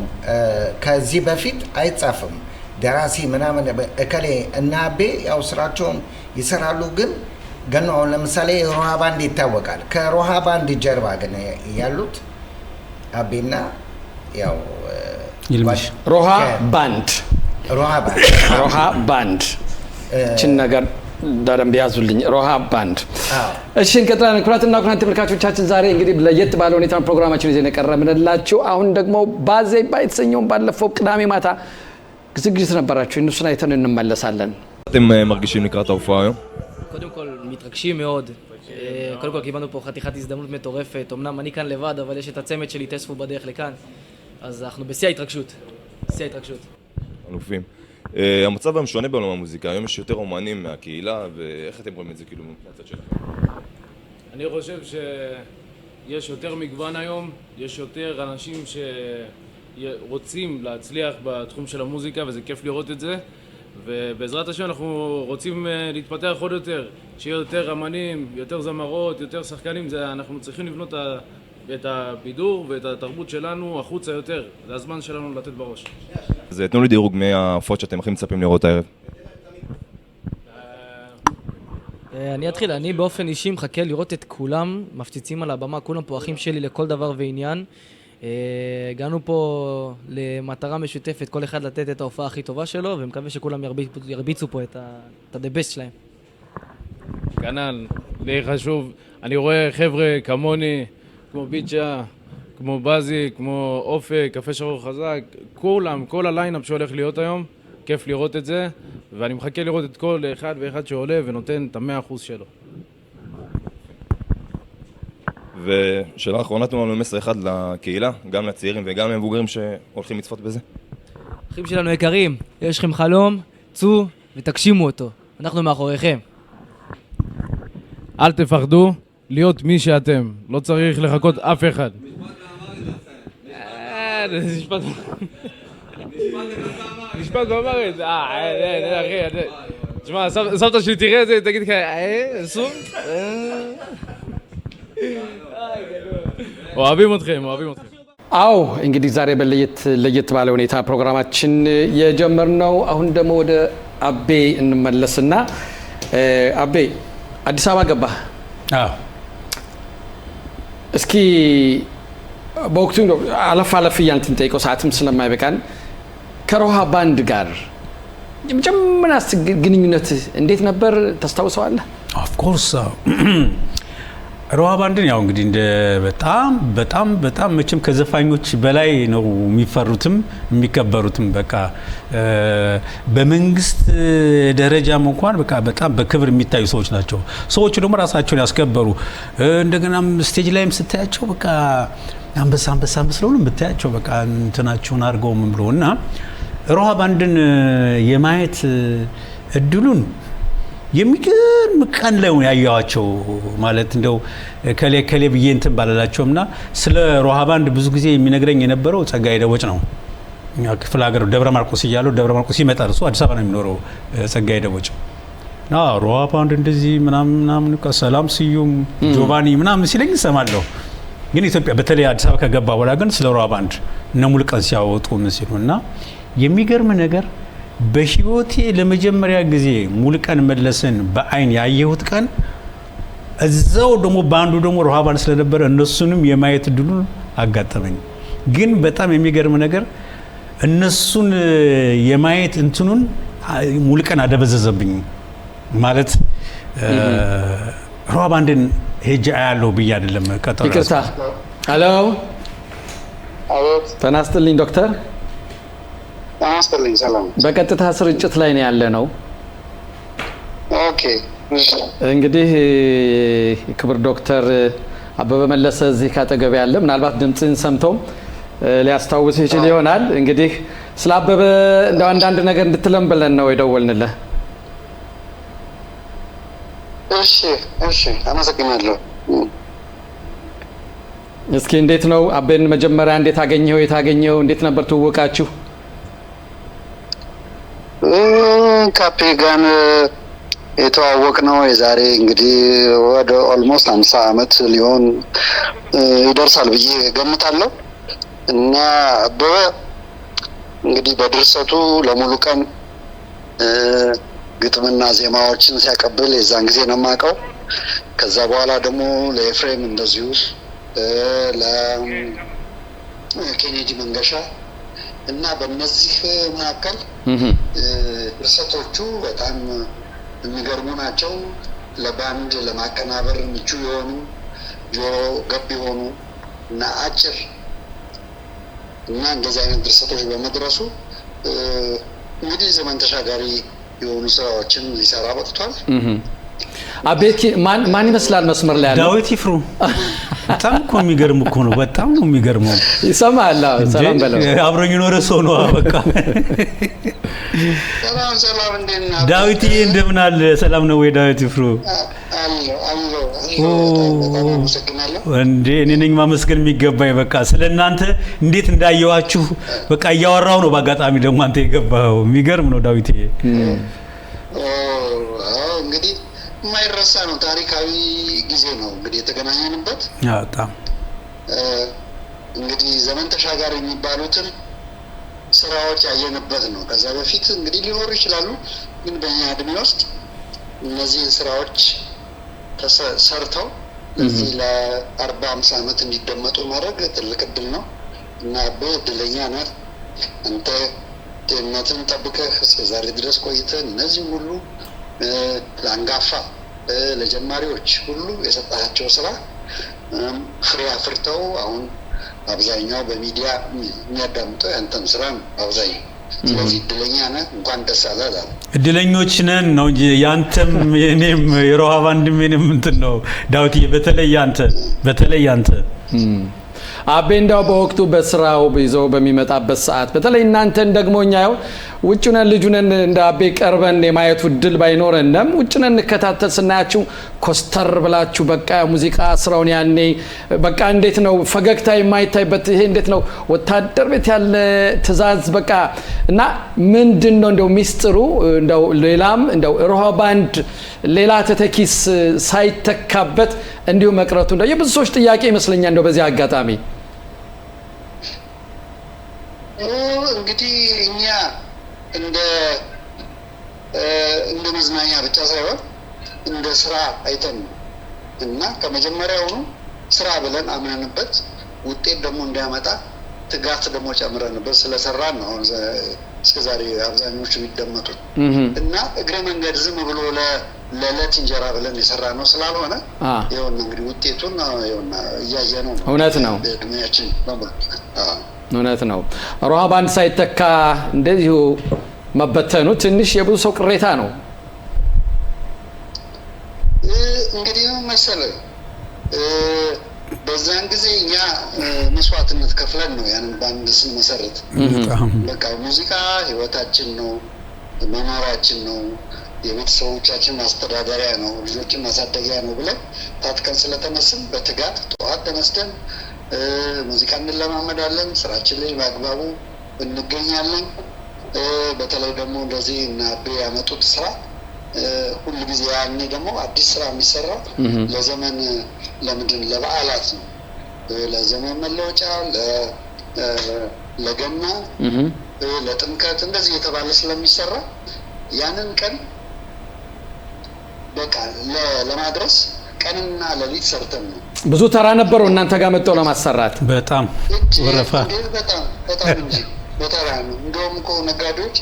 Speaker 3: ከዚህ በፊት አይጻፍም ደራሲ ምናምን እከሌ እና አቤ ያው ስራቸውን ይሰራሉ። ግን ገና አሁን ለምሳሌ ሮሃ ባንድ ይታወቃል። ከሮሃ ባንድ ጀርባ ግን ያሉት አቤና ያው
Speaker 2: ይልማሽ
Speaker 1: ሮሃ ባንድ ችን ነገር ዳረም ቢያዙልኝ ሮሃ ባንድ። እሺ እንቀጥላለን። ኩራትና ኩራት ተመልካቾቻችን ዛሬ እንግዲህ ለየት ባለ ሁኔታ ፕሮግራማችን ይዘን ቀርበንላችሁ። አሁን ደግሞ ባዜ ባይተሰኘው ባለፈው ቅዳሜ ማታ ዝግጅት ነበራችሁ። እነሱን አይተን እንመለሳለን።
Speaker 4: אתם מרגישים לקראת ההופעה היום?
Speaker 5: קודם כל מתרגשים מאוד. קודם כל קיבלנו פה חתיכת הזדמנות מטורפת. אמנם אני כאן לבד, אבל יש את הצמד שלי תאספו בדרך לכאן. אז אנחנו בשיא ההתרגשות.
Speaker 4: אלופים. המצב היום שונה בעולם המוזיקה. היום יש יותר אומנים מהקהילה, ואיך אתם רואים את זה כאילו מהצד שלכם?
Speaker 6: אני חושב שיש יותר מגוון היום, יש יותר אנשים שרוצים להצליח בתחום של המוזיקה, וזה כיף לראות את זה. ובעזרת השם אנחנו רוצים להתפתח עוד יותר, שיהיה יותר אמנים, יותר זמרות, יותר שחקנים. אנחנו צריכים לבנות את הבידור ואת התרבות שלנו החוצה יותר. זה הזמן שלנו לתת בראש.
Speaker 4: אז תנו לי דירוג מההופעות שאתם הכי מצפים לראות הערב.
Speaker 5: אני אתחיל, אני באופן אישי מחכה לראות את כולם מפציצים על הבמה, כולם פה אחים שלי לכל דבר ועניין. הגענו פה למטרה משותפת, כל אחד לתת את ההופעה הכי טובה שלו, ומקווה שכולם ירביצו פה את ה-the best שלהם.
Speaker 6: כנ"ל, לי חשוב, אני רואה חבר'ה כמוני, כמו ביצ'ה, כמו בזי, כמו אופק, קפה שרור חזק, כולם, כל הליינאפ שהולך להיות היום, כיף לראות את זה, ואני מחכה לראות את כל אחד ואחד שעולה ונותן את 100% שלו.
Speaker 4: ושאלה אחרונה, תנו לנו מסר אחד לקהילה, גם לצעירים וגם למבוגרים שהולכים לצפות בזה.
Speaker 5: אחים שלנו יקרים, יש לכם חלום, צאו ותגשימו אותו. אנחנו מאחוריכם.
Speaker 6: אל תפחדו להיות מי שאתם, לא צריך לחכות אף אחד. משפט באמרית. אחי, תשמע, סבתא שלי תראה את זה, תגיד ככה, סום? אוהבים אתכם.
Speaker 1: አዎ እንግዲህ ዛሬ ለየት ባለ ሁኔታ ፕሮግራማችን የጀመርነው አሁን ደግሞ ወደ አቤ እንመለስና አቤ አዲስ አበባ ገባ።
Speaker 2: አዎ
Speaker 1: እስኪ በወቅቱ አለፍ እያልን ጠይቀው ሰዓትም ስለማይበቃን ከሮሃ ባንድ ጋር የመጀመሪያ ግንኙነት እንዴት ነበር ታስታውሰዋለህ?
Speaker 2: ኦፍ ኮርስ ሮሃ ባንድን ያው እንግዲህ እንደ በጣም መቼም ከዘፋኞች በላይ ነው የሚፈሩትም የሚከበሩትም በቃ በመንግስት ደረጃም እንኳን በቃ በጣም በክብር የሚታዩ ሰዎች ናቸው። ሰዎቹ ደግሞ ራሳቸውን ያስከበሩ እንደገናም ስቴጅ ላይም ስታያቸው በቃ አንበሳ መስለው የምታያቸው በቃ እንትናቸውን አድርገው ምን ብሎና ሮሃ ባንድን የማየት እድሉን የሚገርም ቀን ላይ ያያዋቸው ማለት እንደው ከሌ ብዬ እንትን ባላላቸውና ስለ ሮሃ ባንድ ብዙ ጊዜ የሚነግረኝ የነበረው ጸጋዬ ደቦጭ ነው። ክፍለ ሀገር ደብረ ማርቆስ ይመጣል። እሱ አዲስ አበባ ነው የሚኖረው ጸጋዬ ደቦጭ። ሮሃ ባንድ እንደዚህ ምናምን ሰላም ስዩም ጆቫኒ ምናምን ሲለኝ እሰማለሁ። ግን ኢትዮጵያ በተለይ አዲስ አበባ ከገባ በኋላ ግን ስለ ሮሃ ባንድ እነ ሙሉቀን ሲያወጡ ምን ሲሉና የሚገርም ነገር በህይወቴ ለመጀመሪያ ጊዜ ሙሉቀን መለሰን በአይን ያየሁት ቀን እዛው ደግሞ ባንዱ ደግሞ ሮሃ ባንድ ስለነበረ እነሱንም የማየት ድሉ አጋጠመኝ። ግን በጣም የሚገርም ነገር እነሱን የማየት እንትኑን ሙሉቀን አደበዘዘብኝ ማለት ሮሃ ባንድን ሄጄ አያለሁ ብዬ አይደለም ቀጠሮ።
Speaker 1: ይቅርታ። ሄሎ ተናስተልኝ ዶክተር
Speaker 7: አስተልኝ ሰላም።
Speaker 1: በቀጥታ ስርጭት ላይ ነው ያለ ነው።
Speaker 7: ኦኬ
Speaker 1: እንግዲህ ክብር ዶክተር አበበ መለሰ እዚህ ካጠገብ ያለ ምናልባት ድምጽን ሰምቶም ሊያስታውስ ይችል ይሆናል። እንግዲህ ስለ አበበ እንደው አንዳንድ ነገር እንድትለን ብለን ነው የደወልንልህ።
Speaker 7: እሺ አመሰግናለሁ።
Speaker 1: እስኪ እንዴት ነው አበበን መጀመሪያ እንዴት አገኘው? እንዴት ነበር ትውውቃችሁ?
Speaker 7: ካፔጋን የተዋወቅ ነው የዛሬ እንግዲህ ወደ ኦልሞስት 50 አመት ሊሆን ይደርሳል ብዬ ገምታለሁ። እና አበበ እንግዲህ በድርሰቱ ለሙሉቀን ግጥምና ዜማዎችን ሲያቀብል የዛን ጊዜ ነው የማውቀው። ከዛ በኋላ ደግሞ ለኤፍሬም እንደዚሁ ለኬኔዲ መንገሻ እና በእነዚህ መካከል ድርሰቶቹ በጣም የሚገርሙ ናቸው። ለባንድ ለማቀናበር ምቹ የሆኑ ጆሮ ገብ የሆኑ እና አጭር እና እንደዚህ አይነት ድርሰቶች በመድረሱ እንግዲህ ዘመን ተሻጋሪ የሆኑ ስራዎችን ሊሰራ በቅቷል።
Speaker 1: አቤት ማን ይመስላል መስመር ላይ ያለው?
Speaker 2: ዳዊት ይፍሩ። በጣም እኮ የሚገርም እኮ ነው። በጣም ነው የሚገርመው።
Speaker 1: ይሰማል። ሰላም በለው።
Speaker 2: አብሮኝ ኖረ ሰው ነው በቃ።
Speaker 7: ሰላም እንደና
Speaker 2: ዳዊት እንደምን አለ? ሰላም ነው ወይ ዳዊት ይፍሩ? እንዴ እኔ ነኝ ማመስገን የሚገባኝ። በቃ ስለናንተ እንዴት እንዳየዋችሁ በቃ እያወራው ነው። በአጋጣሚ ደግሞ አንተ የገባው የሚገርም ነው ዳዊት።
Speaker 7: እንግዲህ የማይረሳ ነው። ታሪካዊ ጊዜ ነው እንግዲህ የተገናኘንበት።
Speaker 2: በጣም
Speaker 7: እንግዲህ ዘመን ተሻጋሪ የሚባሉትን ስራዎች ያየንበት ነው። ከዛ በፊት እንግዲህ ሊኖሩ ይችላሉ፣ ግን በእኛ እድሜ ውስጥ እነዚህን ስራዎች ሰርተው እዚህ ለ40-50 ዓመት እንዲደመጡ ማድረግ ትልቅ እድል ነው እና በእድለኛ ነህ አንተ ጤንነትን ጠብቀህ እስከዛሬ ድረስ ቆይተህ እነዚህ ሁሉ ለአንጋፋ ለጀማሪዎች ሁሉ የሰጣቸው ስራ ፍሬ አፍርተው አሁን አብዛኛው በሚዲያ የሚያዳምጠው ያንተን ስራ ነው አብዛኛው። ስለዚህ እድለኛ ነህ፣ እንኳን ደስ አለህ እላለሁ።
Speaker 2: እድለኞች ነን ነው እንጂ ያንተም የኔም የሮሃ ባንድሜንም እንትን ነው ዳዊትዬ፣ በተለይ ያንተ
Speaker 1: አቤ እንዳው በወቅቱ በስራው ይዘው በሚመጣበት ሰዓት በተለይ እናንተን ደግሞ እኛው ውጭ ነን ልጅ ነን እንደ አቤ ቀርበን የማየቱ ድል ባይኖረንም ውጭ ነን እንከታተል ስናያችሁ ኮስተር ብላችሁ በቃ ሙዚቃ ስራውን ያኔ በቃ እንዴት ነው ፈገግታ የማይታይበት ይሄ እንዴት ነው ወታደር ቤት ያለ ትዛዝ በቃ እና ምንድነው እንደው ሚስጥሩ እንደው ሌላም እንደው ሮሃ ባንድ ሌላ ተተኪስ ሳይተካበት እንዲሁ መቅረቱ እንደው የብዙ ሰዎች ጥያቄ ይመስለኛል። እንደው በዚህ አጋጣሚ
Speaker 7: እንግዲህ እኛ እንደ መዝናኛ ብቻ ሳይሆን እንደ ስራ አይተን እና ከመጀመሪያውኑ ስራ ብለን አምነንበት ውጤት ደግሞ እንዲያመጣ ትጋት ደግሞ ጨምረንበት ስለሰራን ነው እስከዛሬ አብዛኞቹ የሚደመጡት እና እግረ መንገድ ዝም ብሎ ለዕለት እንጀራ ብለን የሰራ ነው ስላልሆነ ይኸውና እንግዲህ ውጤቱን ይኸውና እያየነው ነው።
Speaker 1: እውነት ነው፣
Speaker 7: እድሜያችን በሙሉ
Speaker 1: እውነት ነው። ሮሃ ባንድ ሳይተካ እንደዚሁ መበተኑ ትንሽ የብዙ ሰው ቅሬታ ነው።
Speaker 7: እንግዲህ መሰለህ በዛን ጊዜ እኛ መስዋዕትነት ከፍለን ነው ያንን ባንድ ስንመሰርት። በቃ ሙዚቃ ህይወታችን ነው፣ መኖራችን ነው፣ የቤተሰቦቻችን ማስተዳደሪያ ነው፣ ልጆችን ማሳደጊያ ነው ብለን ታጥቀን ስለተነስን በትጋት ጠዋት ተነስተን ሙዚቃ እንለማመዳለን፣ ስራችን ላይ በአግባቡ እንገኛለን። በተለይ ደግሞ እንደዚህ እና አቤ ያመጡት ስራ ሁሉ ጊዜ ያኔ ደግሞ አዲስ ስራ የሚሰራው ለዘመን ለምንድን ለበዓላት ነው፣ ለዘመን መለወጫ፣ ለገና፣ ለጥምቀት እንደዚህ የተባለ ስለሚሰራ ያንን ቀን በቃ ለማድረስ ቀንና ሌሊት ሰርተን ነው።
Speaker 1: ብዙ ተራ ነበረው እናንተ ጋር መጥተው ለማሰራት
Speaker 2: በጣም ወረፋ
Speaker 7: በጣም እንጂ በተራ ነው። እንደውም እኮ ነጋዴዎች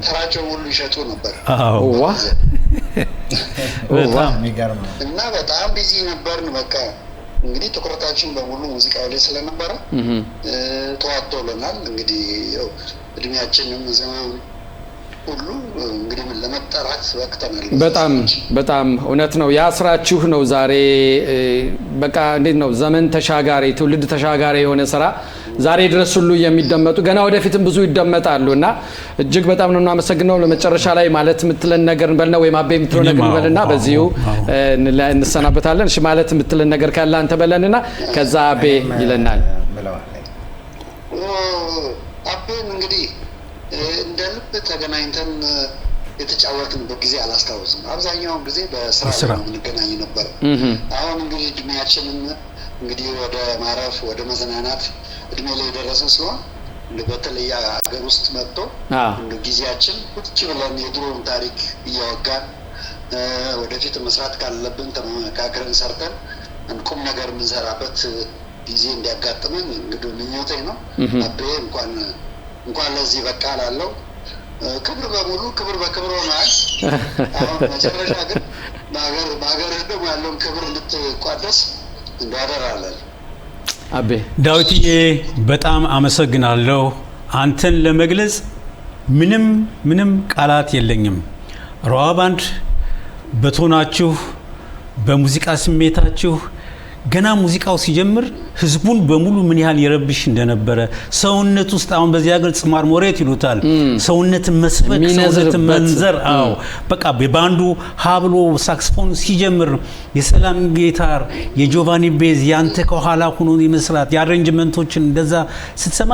Speaker 7: ተራቸውን ሁሉ ይሸጡ ነበር።
Speaker 2: በጣም
Speaker 3: የሚገርም ነው
Speaker 7: እና በጣም ቢዚ ነበርን። በቃ እንግዲህ ትኩረታችን በሙሉ ሙዚቃው ላይ ስለነበረ ተዋጥቶልናል። እንግዲህ ያው እድሜያችንም ዘመን ሁሉ እንግዲህ ለመጠራት ወቅተናል።
Speaker 1: በጣም እውነት ነው። ያስራችሁ ነው ዛሬ በቃ እንዴት ነው ዘመን ተሻጋሪ ትውልድ ተሻጋሪ የሆነ ስራ ዛሬ ድረስ ሁሉ የሚደመጡ ገና ወደፊትም ብዙ ይደመጣሉና እጅግ በጣም ነው እናመሰግነው። ለመጨረሻ ላይ ማለት የምትለን ነገር እንበልና ወይ አቤ የምትለው ነገር እንበልና በዚሁ እንሰናበታለን። እሺ ማለት የምትለን ነገር ካለ አንተ በለንና ከዛ አቤ ይለናል።
Speaker 7: አቤን እንግዲህ እንደ ልብ ተገናኝተን የተጫወትንበት ጊዜ አላስታውስም። አብዛኛውን ጊዜ በስራ ላይ የምንገናኝ ነበር። አሁን እንግዲህ እድሜያችንን እንግዲህ ወደ ማረፍ ወደ መዝናናት እድሜ ላይ የደረስን ስለሆን በተለይ ሀገር ውስጥ መጥቶ ጊዜያችን ቁጭ ብለን የድሮውን ታሪክ እያወጋን ወደፊት መስራት ካለብን ተመካክረን ሰርተን ቁም ነገር የምንሰራበት ጊዜ እንዲያጋጥመን እንግዲህ ምኞቴ ነው። አቤ እንኳን ለዚህ በቃ ላለው ክብር በሙሉ ክብር በክብር ሆኗል። አሁን መጨረሻ ግን በሀገር ደግሞ ያለውን ክብር እንድትቋደስ እንዳደራለን።
Speaker 1: አቤ
Speaker 2: ዳዊትዬ በጣም አመሰግናለሁ። አንተን ለመግለጽ ምንም ቃላት የለኝም። ሮሃ ባንድ በቶናችሁ በሙዚቃ ስሜታችሁ ገና ሙዚቃው ሲጀምር ህዝቡን በሙሉ ምን ያህል ይረብሽ እንደነበረ ሰውነት ውስጥ አሁን በዚህ ሀገር ጽማር ሞሬት ይሉታል። ሰውነት መስበክ ሰውነት መንዘር በቃ በባንዱ ሀብሎ ሳክስፎን ሲጀምር የሰላም ጊታር የጆቫኒ ቤዝ ያንተ ከኋላ ሆኖ ይመስላት የአሬንጅመንቶችን እንደዛ ስትሰማ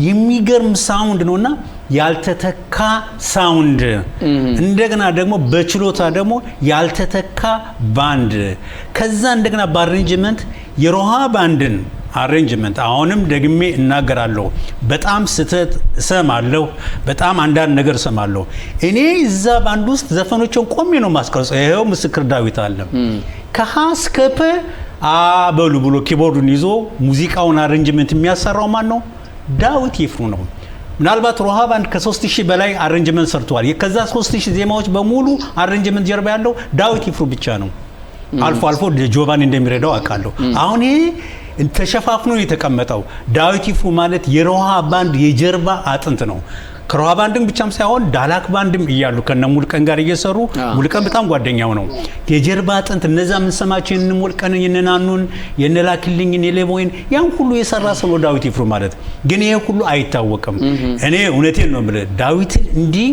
Speaker 2: የሚገርም ሳውንድ ነውና ያልተተካ ሳውንድ እንደገና ደግሞ በችሎታ ደግሞ ያልተተካ ባንድ ከዛ እንደገና በአሬንጅመንት የሮሃ ባንድን አሬንጅመንት አሁንም ደግሜ እናገራለሁ በጣም ስተት እሰማለሁ በጣም አንዳንድ ነገር እሰማለሁ እኔ እዛ ባንድ ውስጥ ዘፈኖችን ቆሜ ነው ማስቀርጸው ይሄው ምስክር ዳዊት አለ ከሃስከፈ አበሉ ብሎ ኪቦርዱን ይዞ ሙዚቃውን አሬንጅመንት የሚያሰራው ማን ነው ዳዊት ይፍሩ ነው ምናልባት ሮሃ ባንድ ከ3000 በላይ አሬንጅመንት ሰርቷል ከዛ 3000 ዜማዎች በሙሉ አሬንጅመንት ጀርባ ያለው ዳዊት ይፍሩ ብቻ ነው አልፎ አልፎ ጆቫኒ እንደሚረዳው አውቃለሁ አሁን ይሄ ተሸፋፍኖ የተቀመጠው ዳዊት ይፍሩ ማለት የሮሃ ባንድ የጀርባ አጥንት ነው ከሮሃ ባንድም ብቻም ሳይሆን ዳላክ ባንድም እያሉ ከነ ሙልቀን ጋር እየሰሩ ሙልቀን በጣም ጓደኛው ነው የጀርባ አጥንት እነዛ ምን ሰማችን ሙልቀን የነናኑን የነላክልኝ የሌቦይን ያን ሁሉ የሰራ ሰው ዳዊት ይፍሩ ማለት ግን ይሄ ሁሉ አይታወቅም እኔ እውነቴን ነው ማለት ዳዊትን እንዲ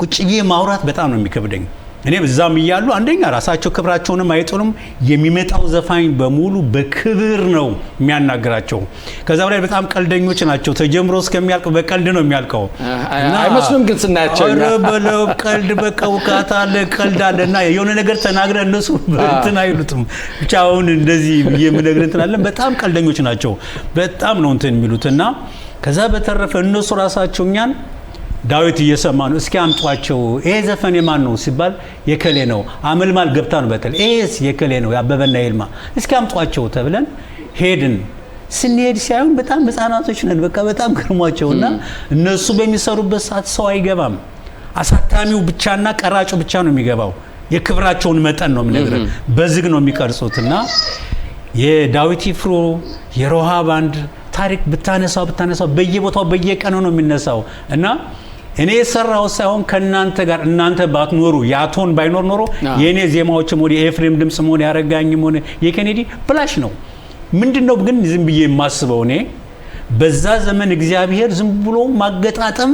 Speaker 2: ቁጭዬ ማውራት በጣም ነው የሚከብደኝ እኔ በዛም ይያሉ አንደኛ ራሳቸው ክብራቸውንም አይጥሉም የሚመጣው ዘፋኝ በሙሉ በክብር ነው የሚያናግራቸው ከዛ በላይ በጣም ቀልደኞች ናቸው ተጀምሮ እስከሚያልቅ በቀልድ ነው የሚያልቀው
Speaker 1: አይመስሉም ግን ስናያቸው
Speaker 2: በለው ቀልድ በቀውቃታ አለ ቀልድ አለና የሆነ ነገር ተናግረ እነሱ እንትን አይሉትም ብቻ አሁን እንደዚህ የምነግር እንትን አለ በጣም ቀልደኞች ናቸው በጣም ነው እንትን የሚሉትና ከዛ በተረፈ እነሱ ራሳቸውኛን ዳዊት እየሰማ ነው እስኪ አምጧቸው ይሄ ዘፈን የማን ነው ሲባል የከሌ ነው አመልማል ገብታ ነው በተል ኤስ የከሌ ነው ያበበና ይልማ እስኪ አምጧቸው ተብለን ሄድን ስንሄድ ሲያዩን በጣም ህፃናቶች ነን በቃ በጣም ገርሟቸውና እነሱ በሚሰሩበት ሰዓት ሰው አይገባም አሳታሚው ብቻና ቀራጩ ብቻ ነው የሚገባው የክብራቸውን መጠን ነው የሚነግረን በዝግ ነው የሚቀርጹትና የዳዊት ይፍሩ የሮሃ ባንድ ታሪክ ብታነሳው በየቦታው በየቀኑ ነው የሚነሳው እና እኔ ሰራው ሳይሆን ከናንተ ጋር እናንተ ባትኖሩ ያቶን ባይኖር ኖሮ የኔ ዜማዎችም ወደ ኤፍሬም ድምጽ ሆነ ያረጋኝም ሆነ የኬኔዲ ብላሽ ነው ምንድነው ግን ዝም ብዬ የማስበው እኔ በዛ ዘመን እግዚአብሔር ዝም ብሎ ማገጣጠም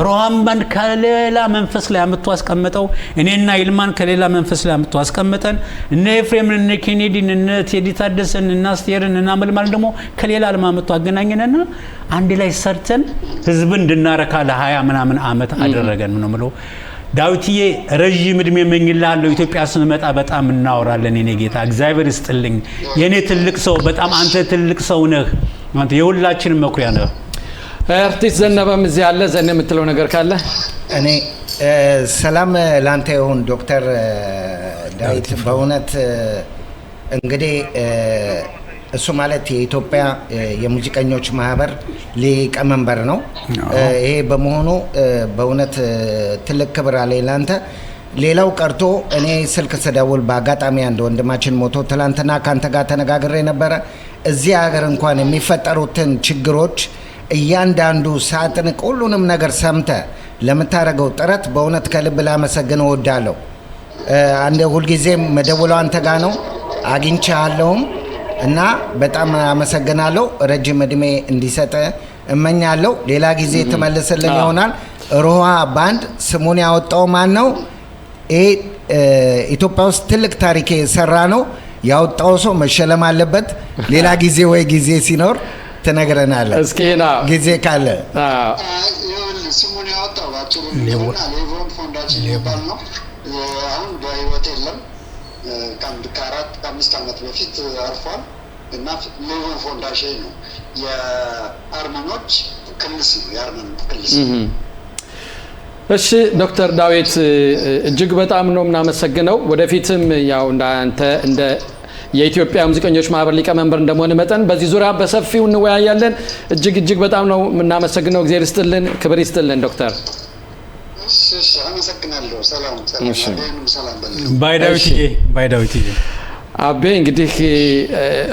Speaker 2: ሮሃም ባንድ ከሌላ መንፈስ ላይ አመጣው አስቀመጠው እኔና ይልማን ከሌላ መንፈስ ላይ አመጣው አስቀመጠን እነ ኤፍሬም እነ ኬኔዲ እነ ቴዲ ታደሰን እና ስቴርን እና መልማል ደግሞ ከሌላ ዓለም አመጣው አገናኘንና አንድ ላይ ሰርተን ህዝብን እንድናረካ ለ20 ምናምን አመት አደረገን ነው ማለት ዳዊትዬ ረጅም እድሜ መኝልሃለሁ ኢትዮጵያ ስንመጣ በጣም እናወራለን የኔ ጌታ እግዚአብሔር ይስጥልኝ የኔ ትልቅ ሰው በጣም አንተ ትልቅ ሰው ነህ አንተ የሁላችንም መኩሪያ ነህ
Speaker 1: አርቲስት ዘነበም እዚህ ያለ ዘነ የምትለው ነገር ካለ
Speaker 3: እኔ ሰላም ላንተ ይሁን ዶክተር ዳዊት በእውነት እንግዲህ እሱ ማለት የኢትዮጵያ የሙዚቀኞች ማህበር ሊቀመንበር ነው ይሄ በመሆኑ በእውነት ትልቅ ክብር አለኝ ላንተ ሌላው ቀርቶ እኔ ስልክ ስደውል በአጋጣሚ አንድ ወንድማችን ሞቶ ትላንትና ካንተ ጋር ተነጋግሬ ነበር እዚህ ሀገር እንኳን የሚፈጠሩትን ችግሮች እያንዳንዱ ሳጥን ሁሉንም ነገር ሰምተ ለምታረገው ጥረት በእውነት ከልብ ላመሰግን እወዳለሁ አንዴ ሁሉ ጊዜ መደወለው አንተ ጋር ነው አግኝቻለሁም እና በጣም አመሰግናለሁ ረጅም እድሜ እንዲሰጥ እመኛለሁ ሌላ ጊዜ ተመልሰልን ይሆናል ሮሃ ባንድ ስሙን ያወጣው ማን ነው ኢትዮጵያ ውስጥ ትልቅ ታሪክ የሰራ ነው ያወጣው ሰው መሸለም አለበት ሌላ ጊዜ ወይ ጊዜ ሲኖር ተነግረናለህ እስኪና ጊዜ ካለ
Speaker 7: ስሙን ያወጣው ባጭሩ ሌቮን ፋውንዴሽን ይባል ነው አሁን በህይወት የለም ከ4-5 ዓመት በፊት አርፏል እና ሌቮን ፋውንዴሽን ነው የአርመኖች ክልስ ነው የአርመን ክልስ
Speaker 1: እሺ ዶክተር ዳዊት እጅግ በጣም ነው እናመሰግነው ወደፊትም ያው እንዳንተ እንደ የኢትዮጵያ ሙዚቀኞች ማህበር ሊቀመንበር እንደሆነ መጠን በዚህ ዙሪያ በሰፊው እንወያያለን እጅግ በጣም ነው እናመሰግነው እግዚአብሔር ይስጥልን ክብር ይስጥልን ዶክተር
Speaker 7: እሺ አመሰግናለሁ ሰላም ሰላም
Speaker 2: ባይ ዳዊት
Speaker 1: አቤ እንግዲህ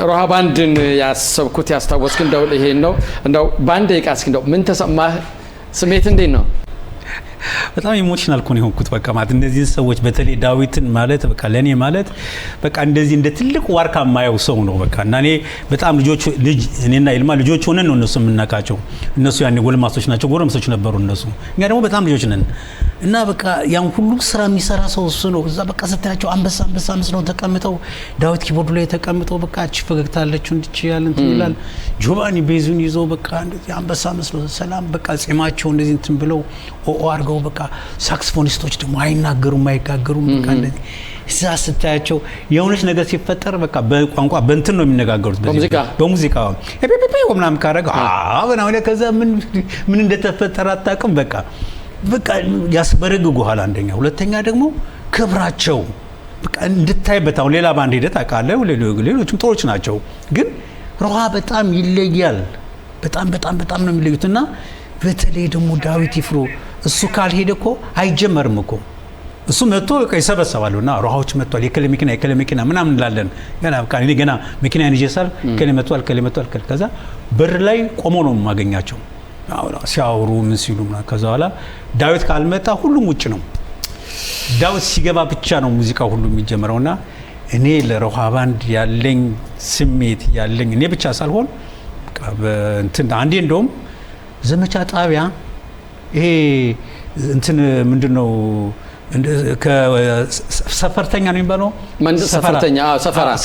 Speaker 1: ሮሃ ባንድን ያሰብኩት ያስታወስክ እንደው ይሄን ነው እንደው ባንድ ደቂቃ እንደው ምን ተሰማህ ስሜት እንዴት ነው
Speaker 2: በጣም ኢሞሽናል ኮን ይሆንኩት በቃ ማለት እነዚህ ሰዎች በተለይ ዳዊትን ማለት በቃ ለኔ ማለት በቃ እንደዚህ እንደ ትልቅ ዋርካ ማየው ሰው ነው በቃ እና እኔ በጣም ልጅ እኔና ይልማ ልጆች ሆነን ነው እነሱ የምናቃቸው እነሱ ያኔ ጎልማሶች ናቸው ጎረምሶች ነበሩ እነሱ እኛ ደግሞ በጣም ልጆች ነን እና በቃ ያን ሁሉ ስራ የሚሰራ ሰው እሱ ነው። እዛ በቃ ስታያቸው አንበሳ መስለው ተቀምጠው ዳዊት ኪቦርዱ ላይ ተቀምጠው በቃ እቺ ፈገግታለችው እንድችያል እንትን ይላል። ጆቫኒ ቤዙን ይዞ በቃ እንደዚህ አንበሳ መስለው ሰላም በቃ ጺማቸው እንደዚህ እንትን ብለው አድርገው በቃ ሳክስፎኒስቶች ደግሞ አይናገሩም አይጋገሩም በቃ እንደዚህ እዛ ስታያቸው የሆነች ነገር ሲፈጠር በቃ በቋንቋ በእንትን ነው የሚነጋገሩት በሙዚቃ ምናምን ካረገ በናው ከዛ ምን እንደተፈጠረ አታውቅም በቃ ያስበረግጉሃል አንደኛ ሁለተኛ ደግሞ ክብራቸው በቃ እንድታይበት አሁን ሌላ ባንድ ሄደህ ታውቃለህ ሌሎችም ጥሮች ናቸው ግን ሮሃ በጣም ይለያል በጣም ነው የሚለዩትና በተለይ ደግሞ ዳዊት ይፍሩ እሱ ካልሄደ እኮ አይጀመርም እኮ እሱ መጥቶ በቃ ይሰበሰባሉና ሮሃዎች መጥቷል የከለመኪና ምናምን እንላለን ገና በቃ እኔ ገና መኪናን ይጀሳል ከለመቷል ከዛ በር ላይ ቆሞ ነው ማገኛቸው ሲያወሩ ምን ሲሉ ከዛ በኋላ ዳዊት ካልመጣ ሁሉም ውጭ ነው ዳዊት ሲገባ ብቻ ነው ሙዚቃው ሁሉ የሚጀምረውና እኔ ለሮሃ ባንድ ያለኝ ስሜት ያለኝ እኔ ብቻ ሳልሆን እንትን አንዴ እንደውም ዘመቻ ጣቢያ ይሄ እንትን ምንድነው ከሰፈርተኛ ነው የሚባለው